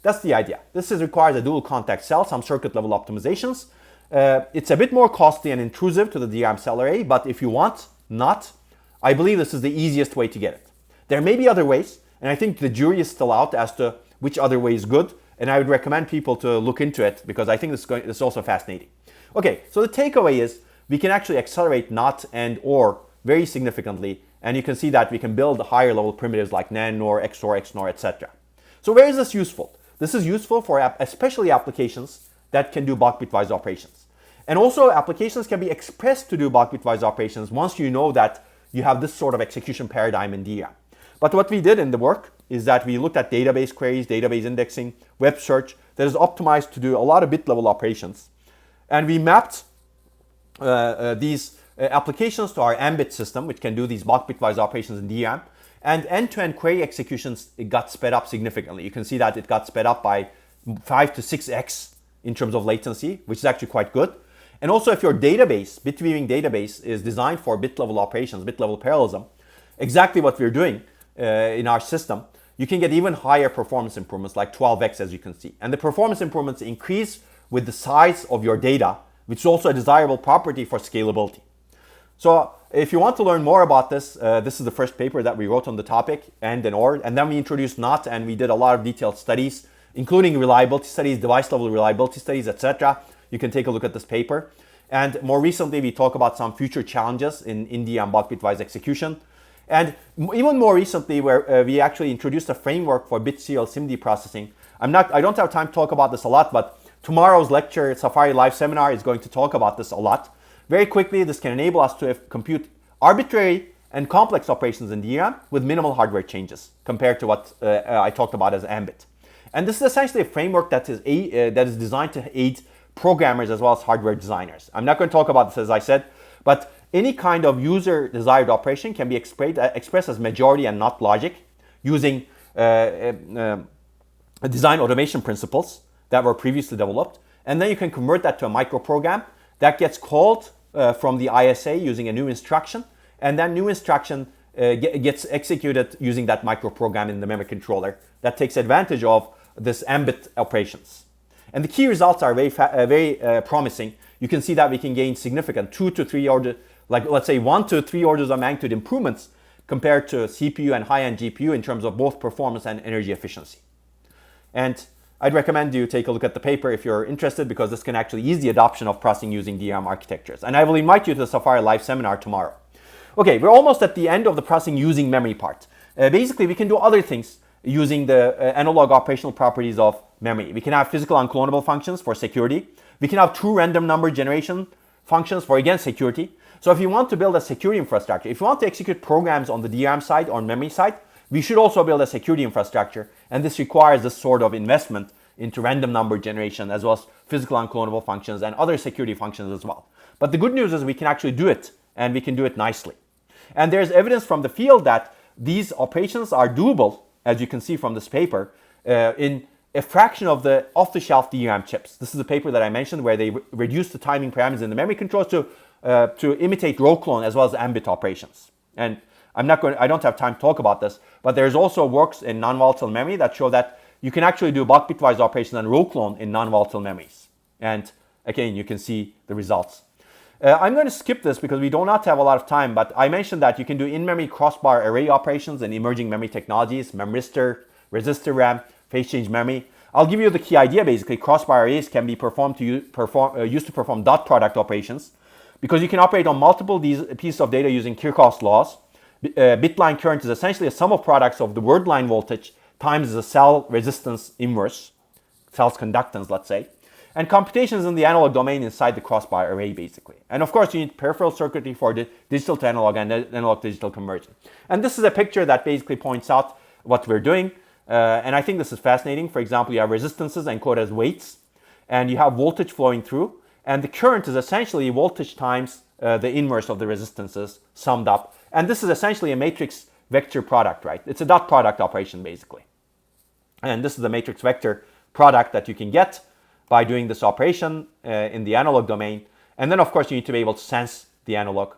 [SPEAKER 2] That's the idea. This requires a dual contact cell, some circuit level optimizations. It's a bit more costly and intrusive to the DRAM cell array, but if you want NOT, I believe this is the easiest way to get it. There may be other ways, and I think the jury is still out as to which other way is good, and I would recommend people to look into it because I think this is also fascinating. Okay, so the takeaway is we can actually accelerate NOT and OR very significantly, and you can see that we can build higher level primitives like NAND, NOR, XOR, XNOR, etc. So where is this useful? This is useful for especially applications that can do bulk bitwise operations. And also applications can be expressed to do bulk bitwise operations once you know that you have this sort of execution paradigm in DRAM. But what we did in the work is that we looked at database queries, database indexing, web search that is optimized to do a lot of bit level operations. And we mapped these applications to our Mbit system, which can do these bulk bitwise operations in DRAM. And end-to-end query executions, it got sped up significantly. You can see that it got sped up by 5 to 6x in terms of latency, which is actually quite good. And also if your database, bit weaving database, is designed for bit level operations, bit level parallelism, exactly what we're doing in our system, you can get even higher performance improvements, like 12x as you can see. And the performance improvements increase with the size of your data, which is also a desirable property for scalability. So if you want to learn more about this, this is the first paper that we wrote on the topic, and then we introduced NOT, and we did a lot of detailed studies, including reliability studies, device level reliability studies, etc. You can take a look at this paper. And more recently, we talk about some future challenges in DRAM bulk bitwise execution. And even more recently, where we actually introduced a framework for bit serial SIMD processing. I don't have time to talk about this a lot, but tomorrow's lecture, Safari Live Seminar, is going to talk about this a lot. Very quickly, this can enable us to compute arbitrary and complex operations in DRAM with minimal hardware changes compared to what I talked about as Mbit. And this is essentially a framework that is designed to aid programmers as well as hardware designers. I'm not going to talk about this, as I said, but any kind of user desired operation can be expressed as majority and not logic using design automation principles that were previously developed. And then you can convert that to a microprogram that gets called from the ISA using a new instruction. And that new instruction gets executed using that microprogram in the memory controller that takes advantage of this Mbit operations. And the key results are very promising. You can see that we can gain significant 2 to 3 orders, like let's say 1 to 3 orders of magnitude improvements compared to CPU and high-end GPU in terms of both performance and energy efficiency. And I'd recommend you take a look at the paper if you're interested, because this can actually ease the adoption of processing using DRAM architectures. And I will invite you to the Safari Live Seminar tomorrow. Okay, we're almost at the end of the processing using memory part. Basically, we can do other things using the analog operational properties of memory. We can have physical unclonable functions for security. We can have true random number generation functions for, again, security. So if you want to build a security infrastructure, if you want to execute programs on the DRAM side or memory side, we should also build a security infrastructure. And this requires this sort of investment into random number generation, as well as physical unclonable functions and other security functions as well. But the good news is we can actually do it, and we can do it nicely. And there's evidence from the field that these operations are doable, as you can see from this paper, in a fraction of the off-the-shelf DRAM chips. This is a paper that I mentioned where they reduced the timing parameters in the memory controllers to imitate row clone as well as Mbit operations. And I don't have time to talk about this, but there's also works in non-volatile memory that show that you can actually do bulk bitwise operations and row clone in non-volatile memories. And again, you can see the results. I'm going to skip this because we do not have a lot of time, but I mentioned that you can do in-memory crossbar array operations in emerging memory technologies, memristor, resistor RAM, phase change memory. I'll give you the key idea. Basically, crossbar arrays can be used to perform dot product operations, because you can operate on multiple pieces of data using Kirchhoff's laws. Bit line current is essentially a sum of products of the word line voltage times the cell resistance inverse, cell's conductance, let's say. And computations in the analog domain inside the crossbar array, basically. And of course, you need peripheral circuitry for the digital to analog and analog to digital conversion. And this is a picture that basically points out what we're doing. And I think this is fascinating. For example, you have resistances encoded as weights, and you have voltage flowing through. And the current is essentially voltage times the inverse of the resistances summed up. And this is essentially a matrix vector product, right? It's a dot product operation, basically. And this is the matrix vector product that you can get by doing this operation in the analog domain. And then, of course, you need to be able to sense the analog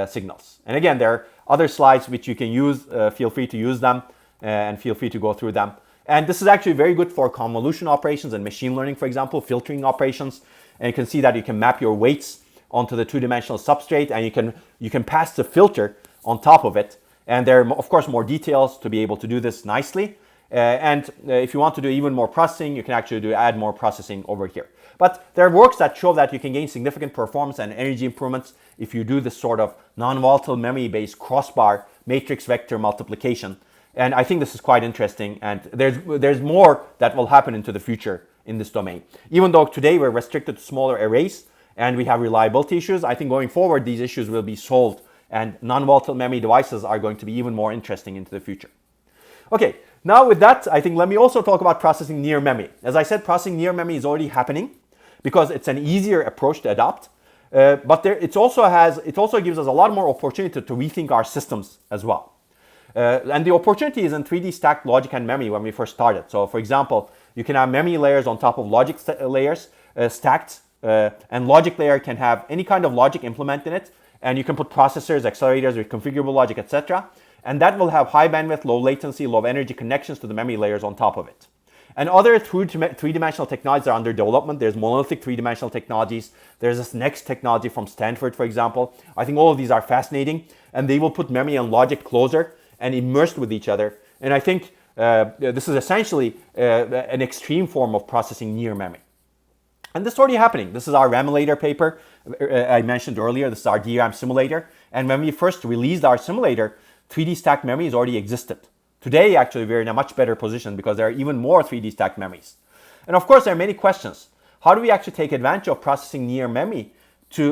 [SPEAKER 2] signals. And again, there are other slides which you can use. Feel free to use them and feel free to go through them. And this is actually very good for convolution operations and machine learning, for example, filtering operations. And you can see that you can map your weights onto the two-dimensional substrate, and you can pass the filter on top of it. And there are, of course, more details to be able to do this nicely. If you want to do even more processing, you can actually add more processing over here. But there are works that show that you can gain significant performance and energy improvements if you do this sort of non-volatile memory-based crossbar matrix vector multiplication. And I think this is quite interesting, and there's more that will happen into the future in this domain. Even though today we're restricted to smaller arrays, and we have reliability issues. I think going forward, these issues will be solved, and non-volatile memory devices are going to be even more interesting into the future. Okay, now with that, I think let me also talk about processing near memory. As I said, processing near memory is already happening because it's an easier approach to adopt. But it also gives us a lot more opportunity to rethink our systems as well. And the opportunity is in 3D stacked logic and memory when we first started. So for example, you can have memory layers on top of logic layers stacked, and logic layer can have any kind of logic implement in it, and you can put processors, accelerators with configurable logic, etc. And that will have high bandwidth, low latency, low energy connections to the memory layers on top of it. And other three-dimensional technologies are under development. There's monolithic three-dimensional technologies. There's this next technology from Stanford, for example. I think all of these are fascinating, and they will put memory and logic closer and immersed with each other. And I think this is essentially an extreme form of processing near memory. And this is already happening. This is our Ramulator paper I mentioned earlier. This is our DRAM simulator. And when we first released our simulator, 3D stacked memories already existed. Today, actually, we're in a much better position because there are even more 3D stacked memories. And of course, there are many questions. How do we actually take advantage of processing near memory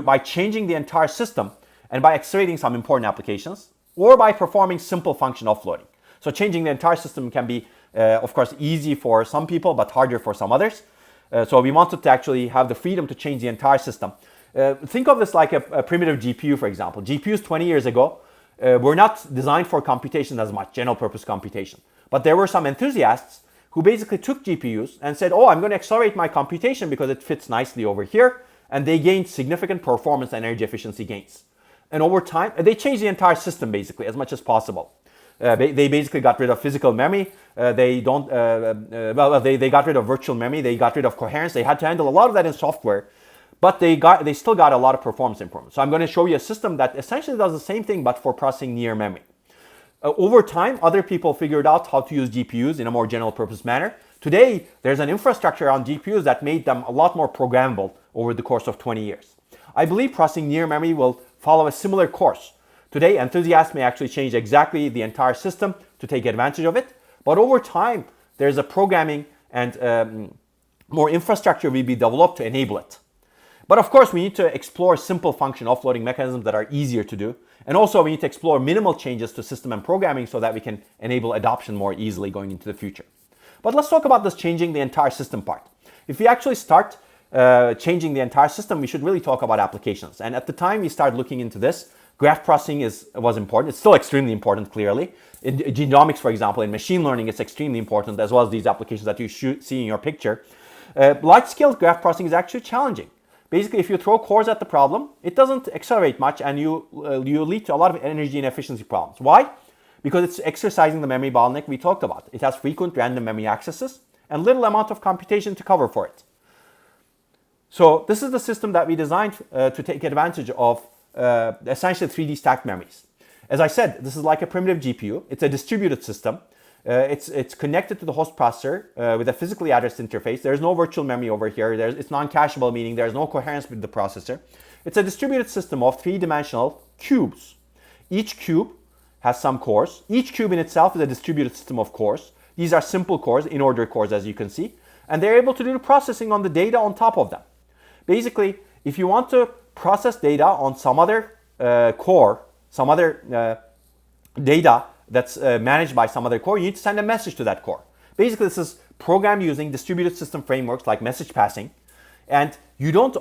[SPEAKER 2] by changing the entire system and by accelerating some important applications, or by performing simple function offloading? So changing the entire system can be, of course, easy for some people, but harder for some others. So we wanted to actually have the freedom to change the entire system. Think of this like a primitive GPU, for example. GPUs 20 years ago were not designed for computation as much, general purpose computation. But there were some enthusiasts who basically took GPUs and said, oh, I'm going to accelerate my computation because it fits nicely over here. And they gained significant performance and energy efficiency gains. And over time, they changed the entire system basically as much as possible. They basically got rid of physical memory. They got rid of virtual memory. They got rid of coherence. They had to handle a lot of that in software. But they still got a lot of performance improvement. So I'm going to show you a system that essentially does the same thing, but for processing near memory. Over time, other people figured out how to use GPUs in a more general purpose manner. Today, there's an infrastructure around GPUs that made them a lot more programmable over the course of 20 years. I believe processing near memory will follow a similar course. Today, enthusiasts may actually change exactly the entire system to take advantage of it. But over time, there's a programming and more infrastructure will be developed to enable it. But of course, we need to explore simple function offloading mechanisms that are easier to do. And also, we need to explore minimal changes to system and programming so that we can enable adoption more easily going into the future. But let's talk about this changing the entire system part. If we actually start changing the entire system, we should really talk about applications. And at the time we started looking into this, graph processing was important. It's still extremely important, clearly. In genomics, for example, in machine learning, it's extremely important, as well as these applications that you see in your picture. Large-scale graph processing is actually challenging. Basically, if you throw cores at the problem, it doesn't accelerate much, and you lead to a lot of energy and efficiency problems. Why? Because it's exercising the memory bottleneck we talked about. It has frequent random memory accesses and little amount of computation to cover for it. So this is the system that we designed to take advantage of essentially 3D stacked memories. As I said, this is like a primitive GPU. It's a distributed system. It's connected to the host processor with a physically addressed interface. There's no virtual memory over here. It's non-cacheable, meaning there's no coherence with the processor. It's a distributed system of three-dimensional cubes. Each cube has some cores. Each cube in itself is a distributed system of cores. These are simple cores, in-order cores, as you can see. And they're able to do the processing on the data on top of them. Basically, if you want to process data on some other core, some other data that's managed by some other core, you need to send a message to that core. Basically, this is programmed using distributed system frameworks like message passing. And you don't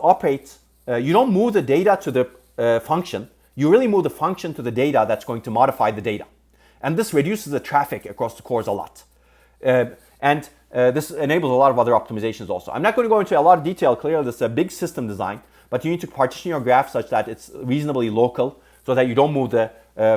[SPEAKER 2] move the data to the function. You really move the function to the data that's going to modify the data. And this reduces the traffic across the cores a lot. This enables a lot of other optimizations also. I'm not going to go into a lot of detail. Clearly, this is a big system design, but you need to partition your graph such that it's reasonably local so that you don't move the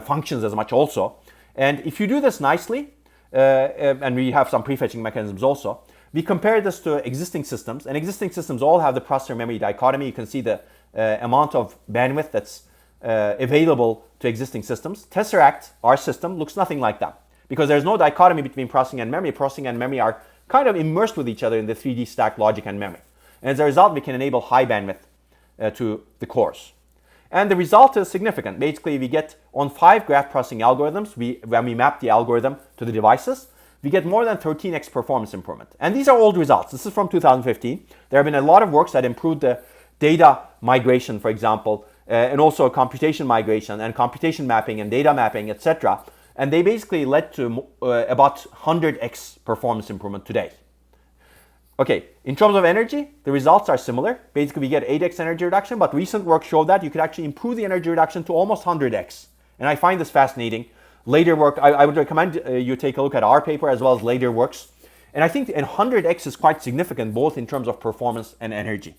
[SPEAKER 2] functions as much also. And if you do this nicely, and we have some prefetching mechanisms also, we compare this to existing systems, and existing systems all have the processor memory dichotomy. You can see the amount of bandwidth that's available to existing systems. Tesseract, our system, looks nothing like that because there's no dichotomy between processing and memory. Processing and memory are kind of immersed with each other in the 3D stacked logic and memory. And as a result, we can enable high bandwidth to the cores. And the result is significant. Basically, we get on 5 graph processing algorithms, when we map the algorithm to the devices, we get more than 13x performance improvement. And these are old results. This is from 2015. There have been a lot of works that improved the data migration, for example, and also computation migration and computation mapping and data mapping, etc. And they basically led to about 100x performance improvement today. Okay, in terms of energy, the results are similar. Basically, we get 8x energy reduction, but recent work showed that you could actually improve the energy reduction to almost 100x. And I find this fascinating. Later work, I would recommend you take a look at our paper as well as later works. And I think 100x is quite significant, both in terms of performance and energy.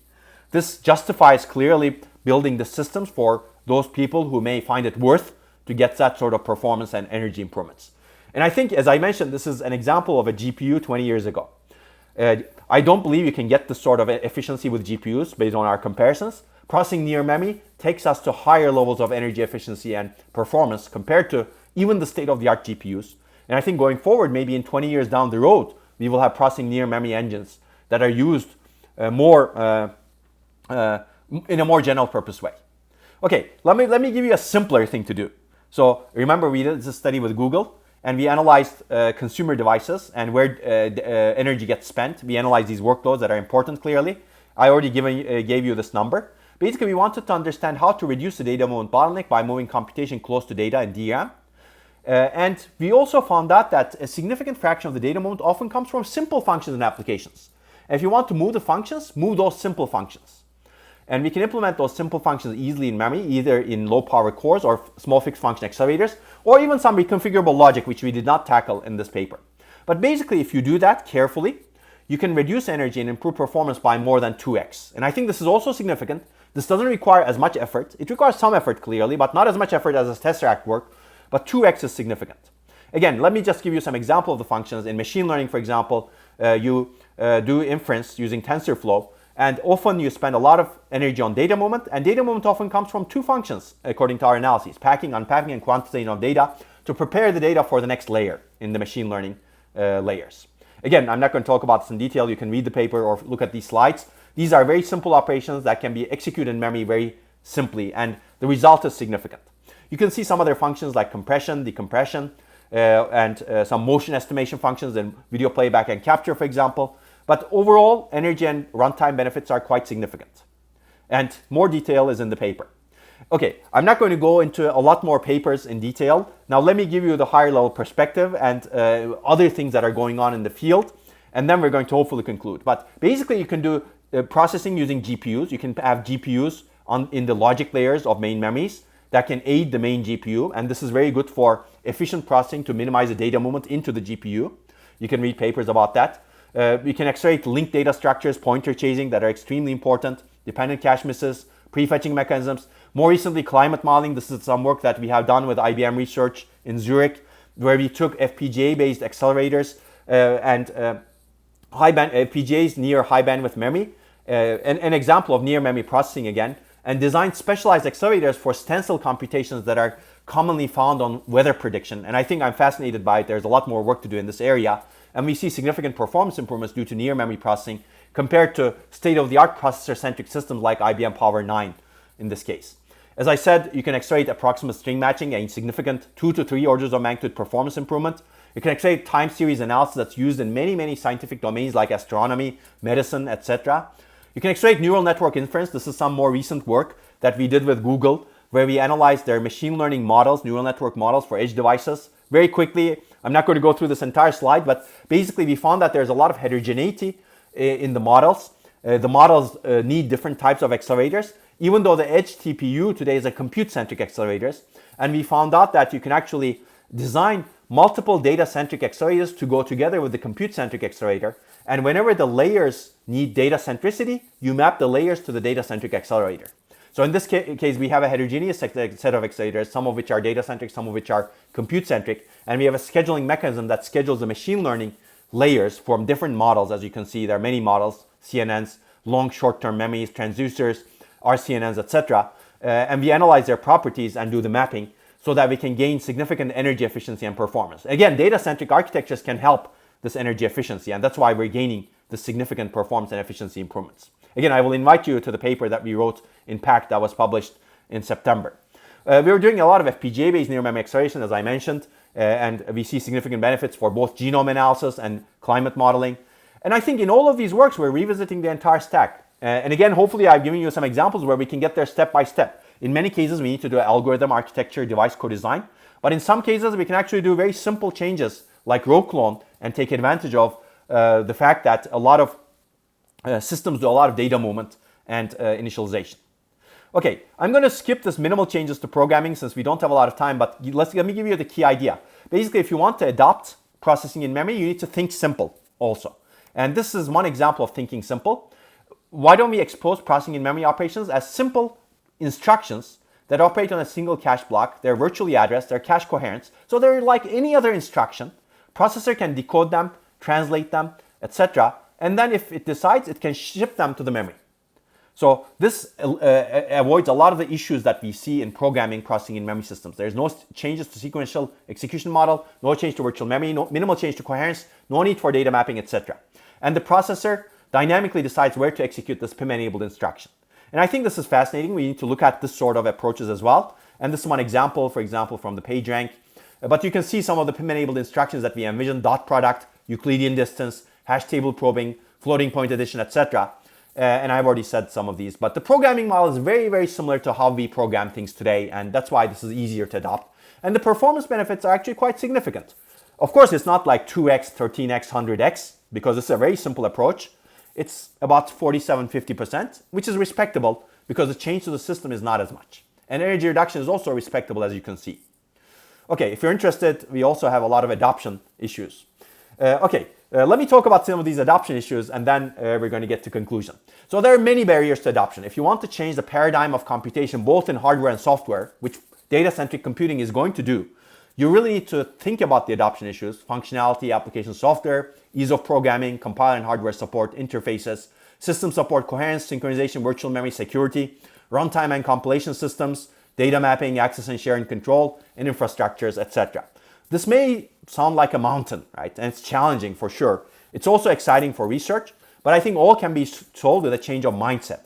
[SPEAKER 2] This justifies clearly building the systems for those people who may find it worth to get that sort of performance and energy improvements. And I think, as I mentioned, this is an example of a GPU 20 years ago. I don't believe you can get this sort of efficiency with GPUs based on our comparisons. Processing near memory takes us to higher levels of energy efficiency and performance compared to even the state-of-the-art GPUs. And I think going forward, maybe in 20 years down the road, we will have processing near memory engines that are used in a more general purpose way. Okay, let me give you a simpler thing to do. So remember, we did this study with Google, and we analyzed consumer devices and where energy gets spent. We analyzed these workloads that are important clearly. I already gave you this number. Basically, we wanted to understand how to reduce the data movement bottleneck by moving computation close to data in DRAM. And we also found out that a significant fraction of the data movement often comes from simple functions and applications. And if you want to move the functions, move those simple functions. And we can implement those simple functions easily in memory, either in low power cores or small fixed function accelerators, or even some reconfigurable logic, which we did not tackle in this paper. But basically, if you do that carefully, you can reduce energy and improve performance by more than 2x. And I think this is also significant. This doesn't require as much effort. It requires some effort, clearly, but not as much effort as a Tesseract work. But 2x is significant. Again, let me just give you some example of the functions. In machine learning, for example, you do inference using TensorFlow, and often you spend a lot of energy on data movement, and data movement often comes from two functions, according to our analyses: packing, unpacking, and quantitating of data to prepare the data for the next layer in the machine learning layers. Again, I'm not going to talk about this in detail. You can read the paper or look at these slides. These are very simple operations that can be executed in memory very simply, and the result is significant. You can see some other functions like compression, decompression, and some motion estimation functions in video playback and capture, for example. But overall, energy and runtime benefits are quite significant. And more detail is in the paper. Okay, I'm not going to go into a lot more papers in detail. Now let me give you the higher level perspective and other things that are going on in the field. And then we're going to hopefully conclude. But basically, you can do processing using GPUs. You can have GPUs in the logic layers of main memories that can aid the main GPU. And this is very good for efficient processing to minimize the data movement into the GPU. You can read papers about that. We can accelerate linked data structures, pointer chasing that are extremely important, dependent cache misses, prefetching mechanisms. More recently, climate modeling. This is some work that we have done with IBM Research in Zurich, where we took FPGA-based accelerators and FPGAs near high bandwidth memory, an example of near memory processing again, and designed specialized accelerators for stencil computations that are commonly found on weather prediction. And I think I'm fascinated by it. There's a lot more work to do in this area. And we see significant performance improvements due to near memory processing compared to state-of-the-art processor-centric systems like IBM Power 9 in this case. As I said, you can accelerate approximate string matching, a significant 2 to 3 orders of magnitude performance improvement. You can accelerate time series analysis that's used in many scientific domains like astronomy, medicine, etc. You can accelerate neural network inference. This is some more recent work that we did with Google, where we analyzed their machine learning models, neural network models for edge devices. Very quickly, I'm not going to go through this entire slide, but basically we found that there's a lot of heterogeneity in the models. The models need different types of accelerators, even though the edge TPU today is a compute-centric accelerators. And we found out that you can actually design multiple data-centric accelerators to go together with the compute-centric accelerator. And whenever the layers need data centricity, you map the layers to the data-centric accelerator. So in this case, we have a heterogeneous set of accelerators, some of which are data-centric, some of which are compute-centric. And we have a scheduling mechanism that schedules the machine learning layers from different models. As you can see, there are many models: CNNs, long short-term memories, transducers, RCNNs, etc. And we analyze their properties and do the mapping so that we can gain significant energy efficiency and performance. Again, data-centric architectures can help this energy efficiency, and that's why we're gaining the significant performance and efficiency improvements. Again, I will invite you to the paper that we wrote in PACT that was published in September. We were doing a lot of FPGA-based near memory acceleration, as I mentioned, and we see significant benefits for both genome analysis and climate modeling. And I think in all of these works, we're revisiting the entire stack. And again, hopefully I've given you some examples where we can get there step by step. In many cases, we need to do algorithm architecture, device co-design. But in some cases, we can actually do very simple changes like row clone and take advantage of the fact that a lot of systems do a lot of data movement and initialization. Okay, I'm going to skip this minimal changes to programming since we don't have a lot of time, but let me give you the key idea. Basically, if you want to adopt processing in memory, you need to think simple also. And this is one example of thinking simple. Why don't we expose processing in memory operations as simple instructions that operate on a single cache block? They're virtually addressed, they're cache coherent, so they're like any other instruction. Processor can decode them, translate them, etc. And then if it decides, it can ship them to the memory. So this avoids a lot of the issues that we see in programming processing in memory systems. There's no changes to sequential execution model, no change to virtual memory, no minimal change to coherence, no need for data mapping, etc. And the processor dynamically decides where to execute this PIM-enabled instruction. And I think this is fascinating. We need to look at this sort of approaches as well. And this is one example, for example, from the PageRank. But you can see some of the PIM-enabled instructions that we envision: dot product, Euclidean distance, hash table probing, floating point addition, etc. And I've already said some of these, but the programming model is very, very similar to how we program things today, and that's why this is easier to adopt. And the performance benefits are actually quite significant. Of course, it's not like 2x, 13x, 100x, because it's a very simple approach. It's about 47-50%, which is respectable because the change to the system is not as much. And energy reduction is also respectable, as you can see. Okay, if you're interested, we also have a lot of adoption issues. Let me talk about some of these adoption issues, and then we're going to get to conclusion. So there are many barriers to adoption. If you want to change the paradigm of computation, both in hardware and software, which data-centric computing is going to do, you really need to think about the adoption issues: functionality, application software, ease of programming, compiler and hardware support, interfaces, system support, coherence, synchronization, virtual memory, security, runtime and compilation systems, data mapping, access and share and control, and infrastructures, etc. This may sound like a mountain, right? And it's challenging for sure. It's also exciting for research, but I think all can be solved with a change of mindset.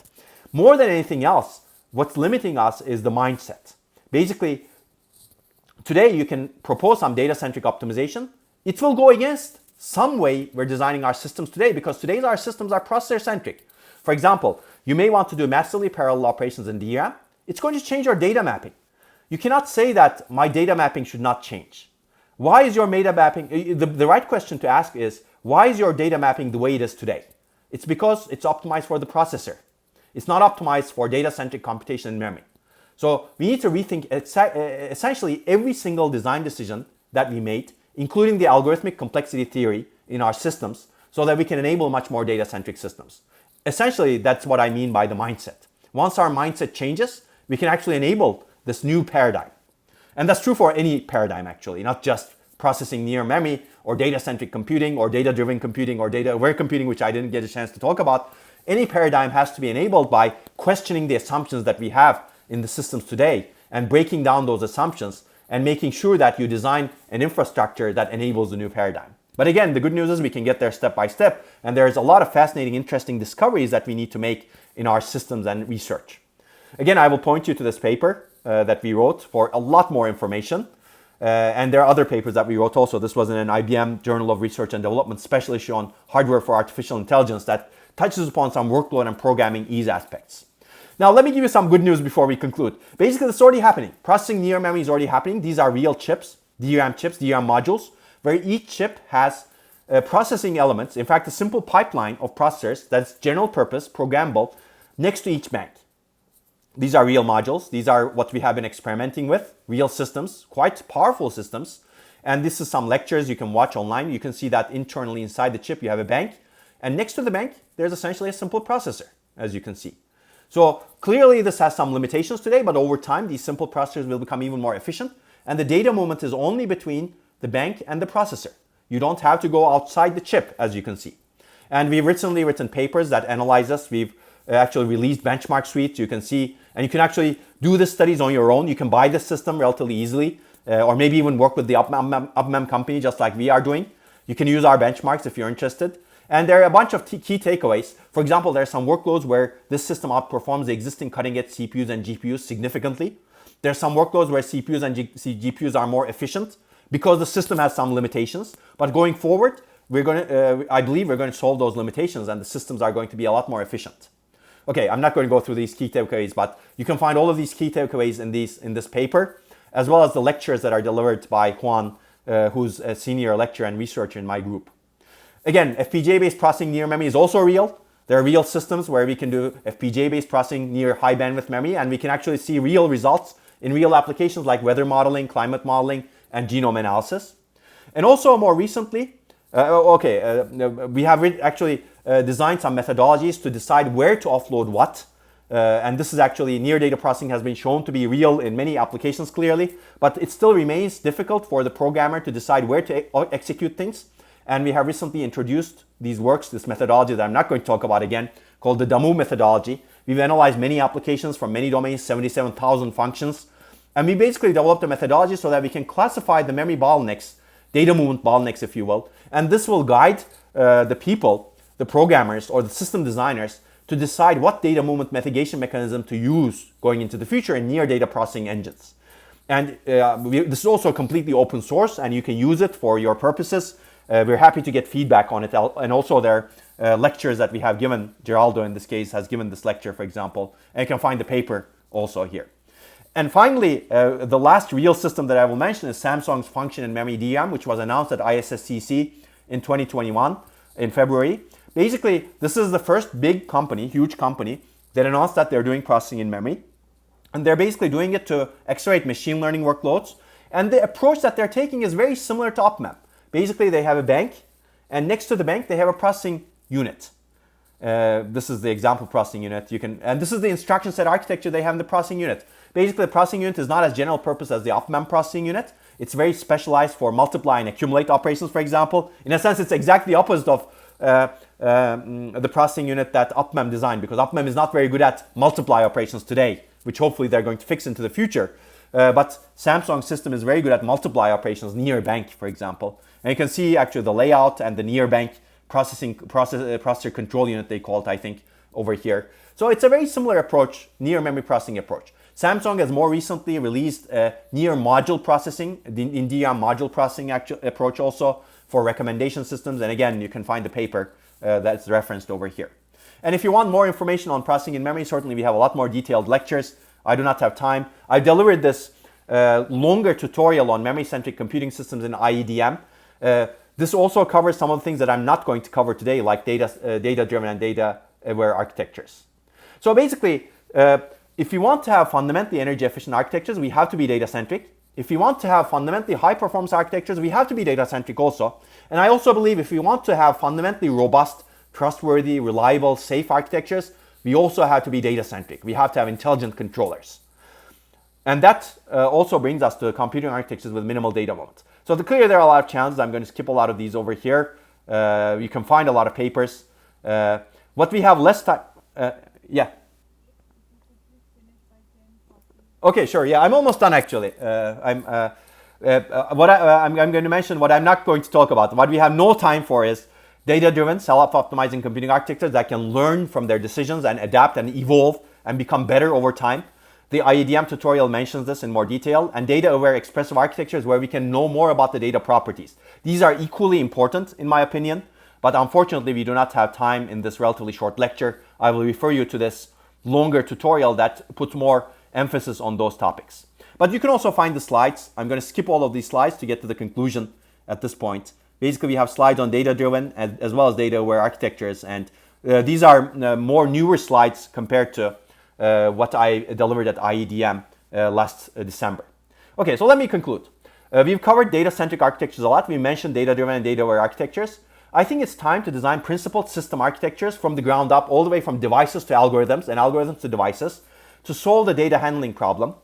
[SPEAKER 2] More than anything else, what's limiting us is the mindset. Basically, today you can propose some data-centric optimization. It will go against some way we're designing our systems today, because today's our systems are processor-centric. For example, you may want to do massively parallel operations in DRAM. It's going to change your data mapping. You cannot say that my data mapping should not change. Why is your data mapping, the right question to ask is, why is your data mapping the way it is today? It's because it's optimized for the processor. It's not optimized for data-centric computation in memory. So we need to rethink essentially every single design decision that we made, including the algorithmic complexity theory in our systems, so that we can enable much more data-centric systems. Essentially, that's what I mean by the mindset. Once our mindset changes, we can actually enable this new paradigm. And that's true for any paradigm, actually, not just processing near memory or data-centric computing or data-driven computing or data-aware computing, which I didn't get a chance to talk about. Any paradigm has to be enabled by questioning the assumptions that we have in the systems today and breaking down those assumptions and making sure that you design an infrastructure that enables the new paradigm. But again, the good news is we can get there step by step, and there's a lot of fascinating, interesting discoveries that we need to make in our systems and research. Again, I will point you to this paper that we wrote for a lot more information. And there are other papers that we wrote also. This was in an IBM Journal of Research and Development special issue on hardware for artificial intelligence that touches upon some workload and programming ease aspects. Now, let me give you some good news before we conclude. Basically, it's already happening. Processing near memory is already happening. These are real chips, DRAM modules, where each chip has processing elements. In fact, a simple pipeline of processors that's general purpose, programmable, next to each bank. These are real modules. These are what we have been experimenting with, real systems, quite powerful systems. And this is some lectures you can watch online. You can see that internally inside the chip, you have a bank. And next to the bank, there's essentially a simple processor, as you can see. So clearly this has some limitations today, but over time, these simple processors will become even more efficient. And the data movement is only between the bank and the processor. You don't have to go outside the chip, as you can see. And we've recently written papers that analyze this. We've actually released benchmark suites, you can see, and you can actually do the studies on your own. You can buy this system relatively easily, or maybe even work with the UpMem company, just like we are doing. You can use our benchmarks if you're interested. And there are a bunch of key takeaways. For example, there are some workloads where this system outperforms the existing cutting-edge CPUs and GPUs significantly. There are some workloads where CPUs and GPUs are more efficient because the system has some limitations. But going forward, I believe we're going to solve those limitations, and the systems are going to be a lot more efficient. Okay, I'm not going to go through these key takeaways, but you can find all of these key takeaways in this paper, as well as the lectures that are delivered by Juan, who's a senior lecturer and researcher in my group. Again, FPGA-based processing near memory is also real. There are real systems where we can do FPGA-based processing near high bandwidth memory, and we can actually see real results in real applications like weather modeling, climate modeling, and genome analysis. And also more recently, we have actually designed some methodologies to decide where to offload what. And this is actually, near data processing has been shown to be real in many applications clearly, but it still remains difficult for the programmer to decide where to execute things. And we have recently introduced these works, this methodology that I'm not going to talk about again, called the DAMU methodology. We've analyzed many applications from many domains, 77,000 functions. And we basically developed a methodology so that we can classify the memory bottlenecks, data movement bottlenecks, if you will. And this will guide the people, the programmers or the system designers, to decide what data movement mitigation mechanism to use going into the future in near data processing engines. And this is also completely open source, and you can use it for your purposes. We're happy to get feedback on it. And also there are lectures that we have given. Geraldo, in this case, has given this lecture, for example. And you can find the paper also here. And finally, the last real system that I will mention is Samsung's function and memory DRAM, which was announced at ISSCC in 2021 in February. Basically, this is the first big company, huge company, that announced that they're doing processing in memory. And they're basically doing it to accelerate machine learning workloads. And the approach that they're taking is very similar to UpMem. Basically, they have a bank, and next to the bank, they have a processing unit. This is the example processing unit. And this is the instruction set architecture they have in the processing unit. Basically, the processing unit is not as general purpose as the UpMem processing unit. It's very specialized for multiply and accumulate operations, for example. In a sense, it's exactly the opposite of the processing unit that UpMem designed, because UpMem is not very good at multiply operations today, which hopefully they're going to fix into the future. But Samsung's system is very good at multiply operations near bank, for example. And you can see actually the layout and the near bank processor control unit, they call it, I think, over here. So it's a very similar approach, near memory processing approach. Samsung has more recently released a near module processing, in DRAM module processing approach also for recommendation systems. And again, you can find the paper that's referenced over here. And if you want more information on processing in memory, certainly we have a lot more detailed lectures. I do not have time. I delivered this longer tutorial on memory-centric computing systems in IEDM. This also covers some of the things that I'm not going to cover today, like data-driven and data-aware architectures. So basically, if you want to have fundamentally energy-efficient architectures, we have to be data-centric. If you want to have fundamentally high-performance architectures, we have to be data-centric also. And I also believe if we want to have fundamentally robust, trustworthy, reliable, safe architectures, we also have to be data-centric. We have to have intelligent controllers. And that also brings us to computing architectures with minimal data movement. So clearly there are a lot of challenges. I'm going to skip a lot of these over here. You can find a lot of papers. What we have less time, yeah. Okay, sure. Yeah, I'm almost done actually. I'm going to mention what I'm not going to talk about. What we have no time for is data-driven, self-optimizing computing architectures that can learn from their decisions and adapt and evolve and become better over time. The IEDM tutorial mentions this in more detail, and data-aware expressive architectures where we can know more about the data properties. These are equally important in my opinion, but unfortunately we do not have time in this relatively short lecture. I will refer you to this longer tutorial that puts more emphasis on those topics. But you can also find the slides. I'm going to skip all of these slides to get to the conclusion at this point. Basically, we have slides on data-driven as well as data-aware architectures, and these are more newer slides compared to what I delivered at IEDM last December. Okay, so let me conclude. We've covered data-centric architectures a lot. We mentioned data-driven and data-aware architectures. I think it's time to design principled system architectures from the ground up, all the way from devices to algorithms and algorithms to devices, to solve the data handling problem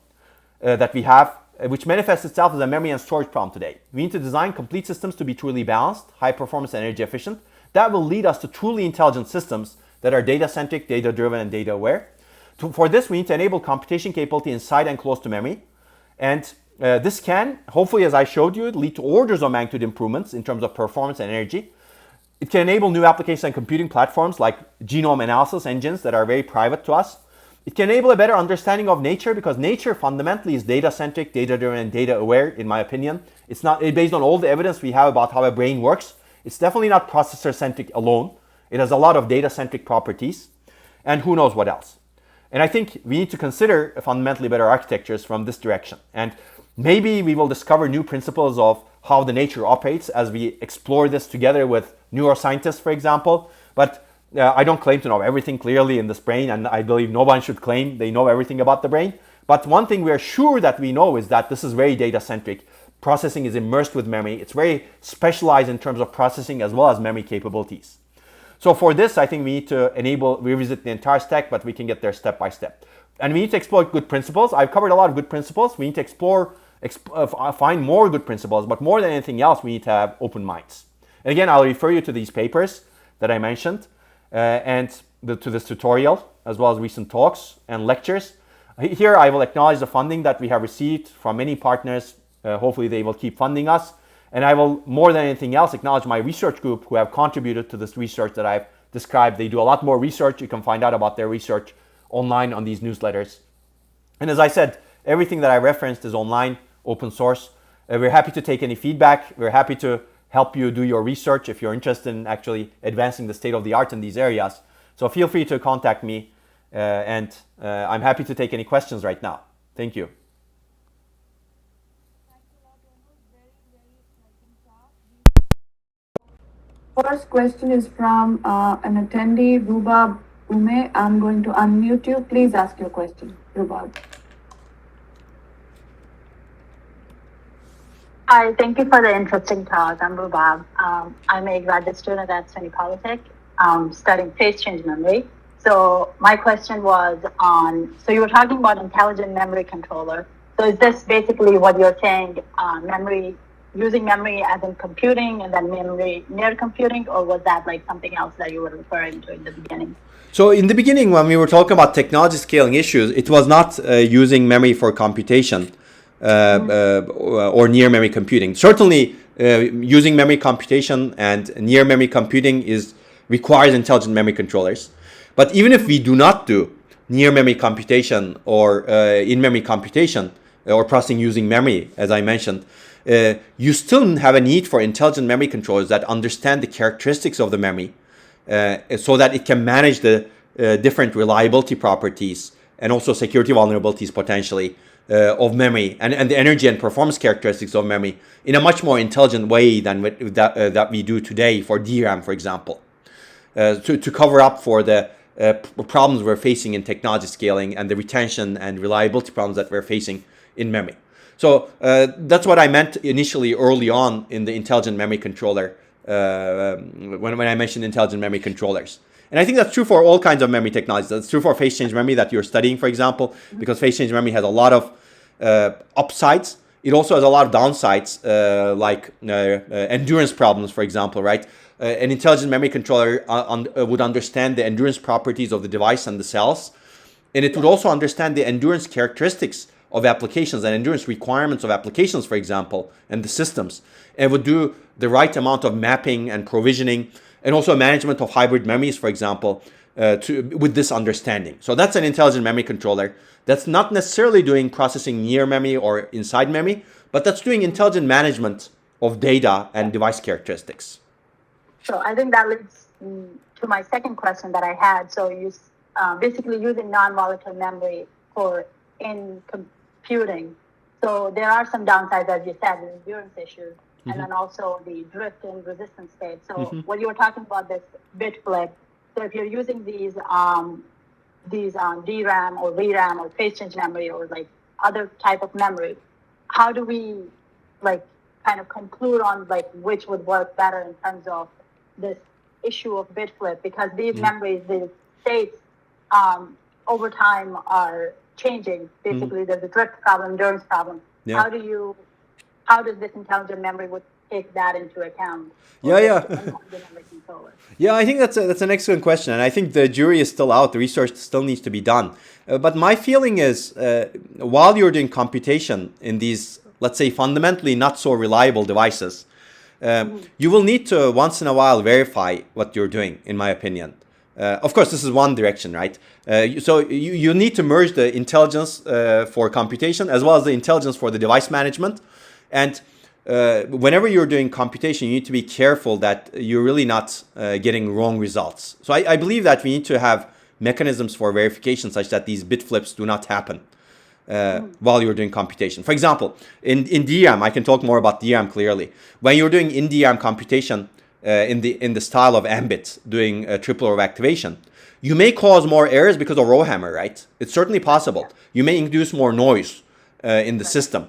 [SPEAKER 2] that we have, which manifests itself as a memory and storage problem today. We need to design complete systems to be truly balanced, high performance and energy efficient. That will lead us to truly intelligent systems that are data-centric, data-driven, and data-aware. For this, we need to enable computation capability inside and close to memory. And this can, hopefully, as I showed you, lead to orders of magnitude improvements in terms of performance and energy. It can enable new applications and computing platforms like genome analysis engines that are very private to us. It can enable a better understanding of nature, because nature fundamentally is data-centric, data-driven, and data-aware, in my opinion. It's based on all the evidence we have about how a brain works. It's definitely not processor-centric alone. It has a lot of data-centric properties. and who knows what else. And I think we need to consider fundamentally better architectures from this direction. And maybe we will discover new principles of how the nature operates as we explore this together with neuroscientists, for example. But I don't claim to know everything clearly in this brain, and I believe no one should claim they know everything about the brain. But one thing we are sure that we know is that this is very data-centric. Processing is immersed with memory. It's very specialized in terms of processing as well as memory capabilities. So for this, I think we need to revisit the entire stack, but we can get there step by step. And we need to explore good principles. I've covered a lot of good principles. We need to find more good principles, but more than anything else, we need to have open minds. And again, I'll refer you to these papers that I mentioned and to this tutorial, as well as recent talks and lectures. Here, I will acknowledge the funding that we have received from many partners. Hopefully, they will keep funding us. And I will, more than anything else, acknowledge my research group who have contributed to this research that I've described. They do a lot more research. You can find out about their research online on these newsletters. And as I said, everything that I referenced is online, open source. We're happy to take any feedback. We're happy to help you do your research if you're interested in actually advancing the state of the art in these areas. So feel free to contact me, and I'm happy to take any questions right now. Thank you.
[SPEAKER 1] First question is from an attendee, Rubab Ume. I'm going to unmute you. Please ask your question, Rubab.
[SPEAKER 3] Hi, thank you for the interesting talk. I'm Rubab. I'm a graduate student at SUNY Polytech, studying phase change memory. So my question was on, so you were talking about intelligent memory controller. So is this basically what you're saying, using memory as in computing and then memory near computing, or was that like something else that you were referring to in the beginning?
[SPEAKER 2] So in the beginning, when we were talking about technology scaling issues, it was not using memory for computation or near memory computing. Certainly, using memory computation and near memory computing requires intelligent memory controllers. But even if we do not do near memory computation or in-memory computation or processing using memory, as I mentioned, you still have a need for intelligent memory controllers that understand the characteristics of the memory so that it can manage the different reliability properties and also security vulnerabilities potentially of memory and the energy and performance characteristics of memory in a much more intelligent way than that we do today for DRAM, for example, to cover up for the problems we're facing in technology scaling and the retention and reliability problems that we're facing in memory. So that's what I meant initially early on in the intelligent memory controller when I mentioned intelligent memory controllers. And I think that's true for all kinds of memory technologies. That's true for phase change memory that you're studying, for example, because phase change memory has a lot of upsides. It also has a lot of downsides, like endurance problems, for example, right? An intelligent memory controller would understand the endurance properties of the device and the cells. And it would also understand the endurance characteristics of applications and endurance requirements of applications, for example, and the systems. And would do the right amount of mapping and provisioning and also management of hybrid memories, for example, with this understanding. So that's an intelligent memory controller. That's not necessarily doing processing near memory or inside memory, but that's doing intelligent management of data and device characteristics.
[SPEAKER 3] So I think that leads to my second question that I had. So you basically using non-volatile memory in computing. So there are some downsides, as you said, the endurance issues, and then also the drift and resistance state. So when you were talking about this bit flip, so if you're using these DRAM or VRAM or phase change memory or like other type of memory, how do we like kind of conclude on like which would work better in terms of this issue of bit flip? Because these memories, these states over time are changing. Basically, there's a drift problem, endurance problem.
[SPEAKER 2] Yeah.
[SPEAKER 3] How does this intelligent memory would take that into account?
[SPEAKER 2] Yeah. Yeah, I think that's an excellent question, and I think the jury is still out. The research still needs to be done. But my feeling is, while you're doing computation in these, let's say, fundamentally not so reliable devices, you will need to once in a while verify what you're doing, in my opinion. Of course, this is one direction, right? So you need to merge the intelligence for computation as well as the intelligence for the device management. And whenever you're doing computation, you need to be careful that you're really not getting wrong results. So I believe that we need to have mechanisms for verification such that these bit flips do not happen while you're doing computation. For example, in DRAM, I can talk more about DRAM clearly. When you're doing in DRAM computation in the style of Ambit, doing triple over activation, you may cause more errors because of RowHammer, right? It's certainly possible. You may induce more noise in the system.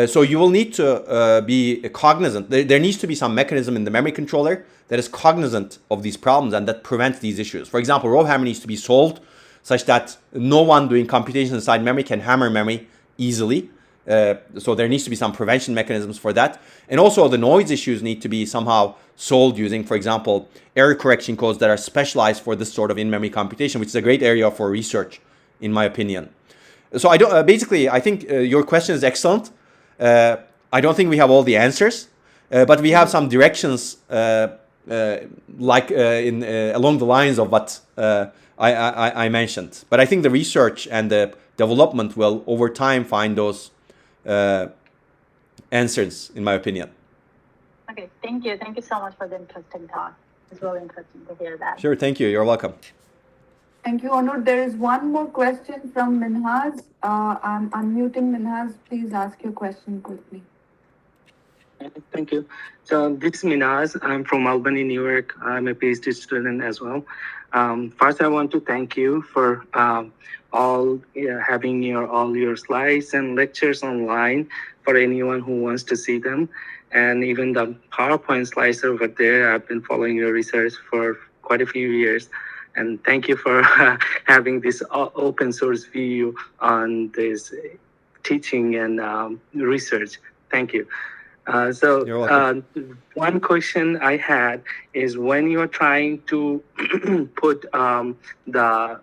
[SPEAKER 2] So you will need to be cognizant. There needs to be some mechanism in the memory controller that is cognizant of these problems and that prevents these issues. For example, RowHammer needs to be solved such that no one doing computation inside memory can hammer memory easily. So there needs to be some prevention mechanisms for that. And also the noise issues need to be somehow solved using, for example, error correction codes that are specialized for this sort of in-memory computation, which is a great area for research, in my opinion. So I don't. Basically, I think your question is excellent. I don't think we have all the answers, but we have some directions, along the lines of what I mentioned. But I think the research and the development will, over time, find those answers, in my opinion.
[SPEAKER 3] Okay, thank you. Thank you so much for the interesting talk. It's really interesting to hear that.
[SPEAKER 2] Sure, thank you. You're welcome.
[SPEAKER 1] Thank you, Onur. There is one more question from Minhaz. I'm unmuting Minhaz. Please ask your question quickly.
[SPEAKER 4] Thank you. So this is Minhaz. I'm from Albany, New York. I'm a PhD student as well. First, I want to thank you for having all your slides and lectures online for anyone who wants to see them. And even the PowerPoint slides over there, I've been following your research for quite a few years. And thank you for having this open source view on this teaching and research. Thank you. One question I had is when you're trying to put the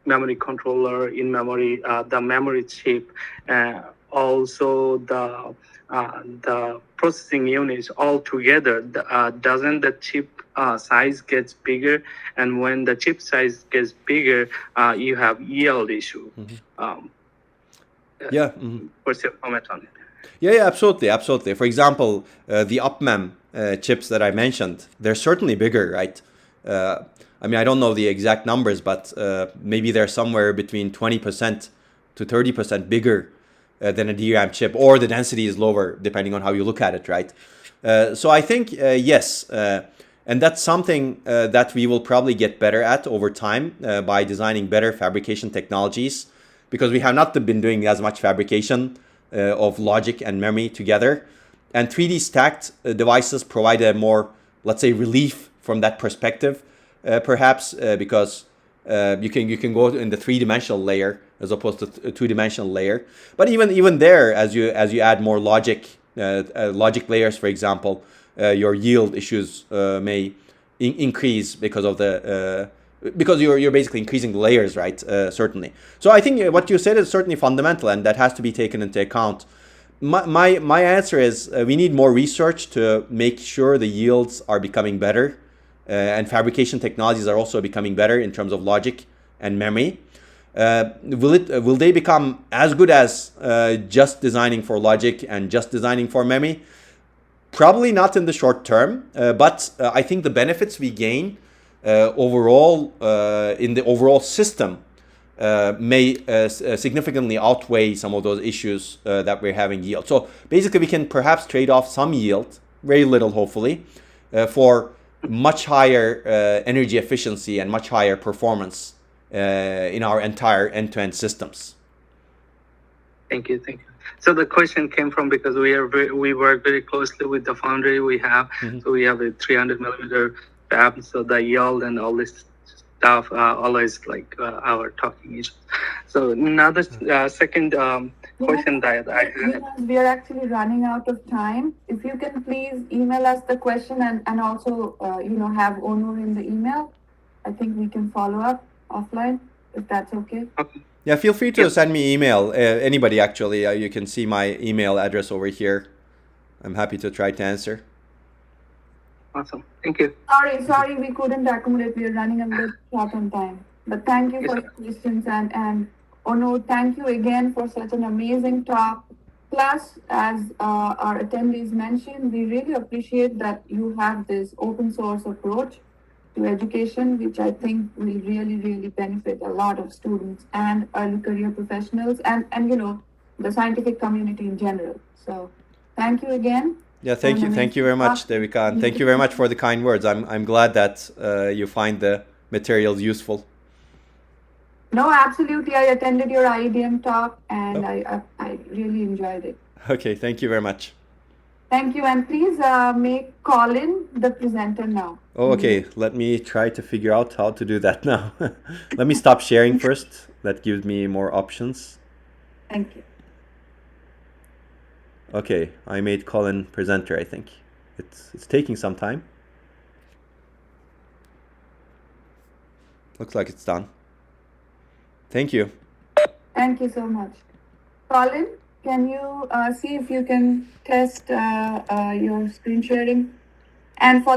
[SPEAKER 4] memory controller in memory, the memory chip, also the processing units all together, doesn't the chip size gets bigger? And when the chip size gets bigger, you have yield issue. What's your comment on it?
[SPEAKER 2] Yeah, absolutely. For example, the UpMem chips that I mentioned, they're certainly bigger, right? I mean, I don't know the exact numbers, but maybe they're somewhere between 20% to 30% bigger than a DRAM chip, or the density is lower, depending on how you look at it, right? So I think, yes, and that's something that we will probably get better at over time by designing better fabrication technologies, because we have not been doing as much fabrication of logic and memory together. And 3D stacked devices provide a more, let's say, relief from that perspective, perhaps because you can go in the 3-dimensional layer as opposed to a 2-dimensional layer. But even there, as you add more logic layers, for example, your yield issues may increase because of because you're basically increasing the layers, right? Certainly. So I think what you said is certainly fundamental, and that has to be taken into account. My answer is we need more research to make sure the yields are becoming better, and fabrication technologies are also becoming better in terms of logic and memory. Will they become as good as just designing for logic and just designing for memory? Probably not in the short term, but I think the benefits we gain overall in the overall system may significantly outweigh some of those issues that we're having yield. So basically we can perhaps trade off some yield, very little hopefully, for much higher energy efficiency and much higher performance in our entire end-to-end systems.
[SPEAKER 4] Thank you. So the question came from because we work very closely with the foundry we have. Mm-hmm. So we have a 300 millimeter fab. So the yield and all this stuff always like our talking issues. So another second question that I had.
[SPEAKER 1] We are actually running out of time. If you can please email us the question and also have Onur in the email, I think we can follow up offline if that's okay.
[SPEAKER 4] Okay.
[SPEAKER 2] Yeah, feel free to send me email. Anybody actually, you can see my email address over here. I'm happy to try to answer.
[SPEAKER 4] Awesome. Thank you.
[SPEAKER 1] Sorry, we couldn't accommodate. We are running a bit short on time. But thank you for your questions. And Onur, thank you again for such an amazing talk. Plus, as our attendees mentioned, we really appreciate that you have this open source approach to education, which I think will really, really benefit a lot of students and early career professionals and the scientific community in general. So thank you again.
[SPEAKER 2] Yeah, thank you. Thank you very much, Devika. And thank you very much for the kind words. I'm glad that you find the materials useful.
[SPEAKER 1] No, absolutely. I attended your IEDM talk and I really enjoyed it.
[SPEAKER 2] Okay, thank you very much.
[SPEAKER 1] Thank you. And please make Colin the presenter now.
[SPEAKER 2] Oh, okay. Let me try to figure out how to do that now. Let me stop sharing first. That gives me more options.
[SPEAKER 1] Thank you.
[SPEAKER 2] Okay, I made Colin presenter, I think. It's taking some time. Looks like it's done. Thank you.
[SPEAKER 1] Thank you so much. Colin, can you see if you can test your screen sharing? And for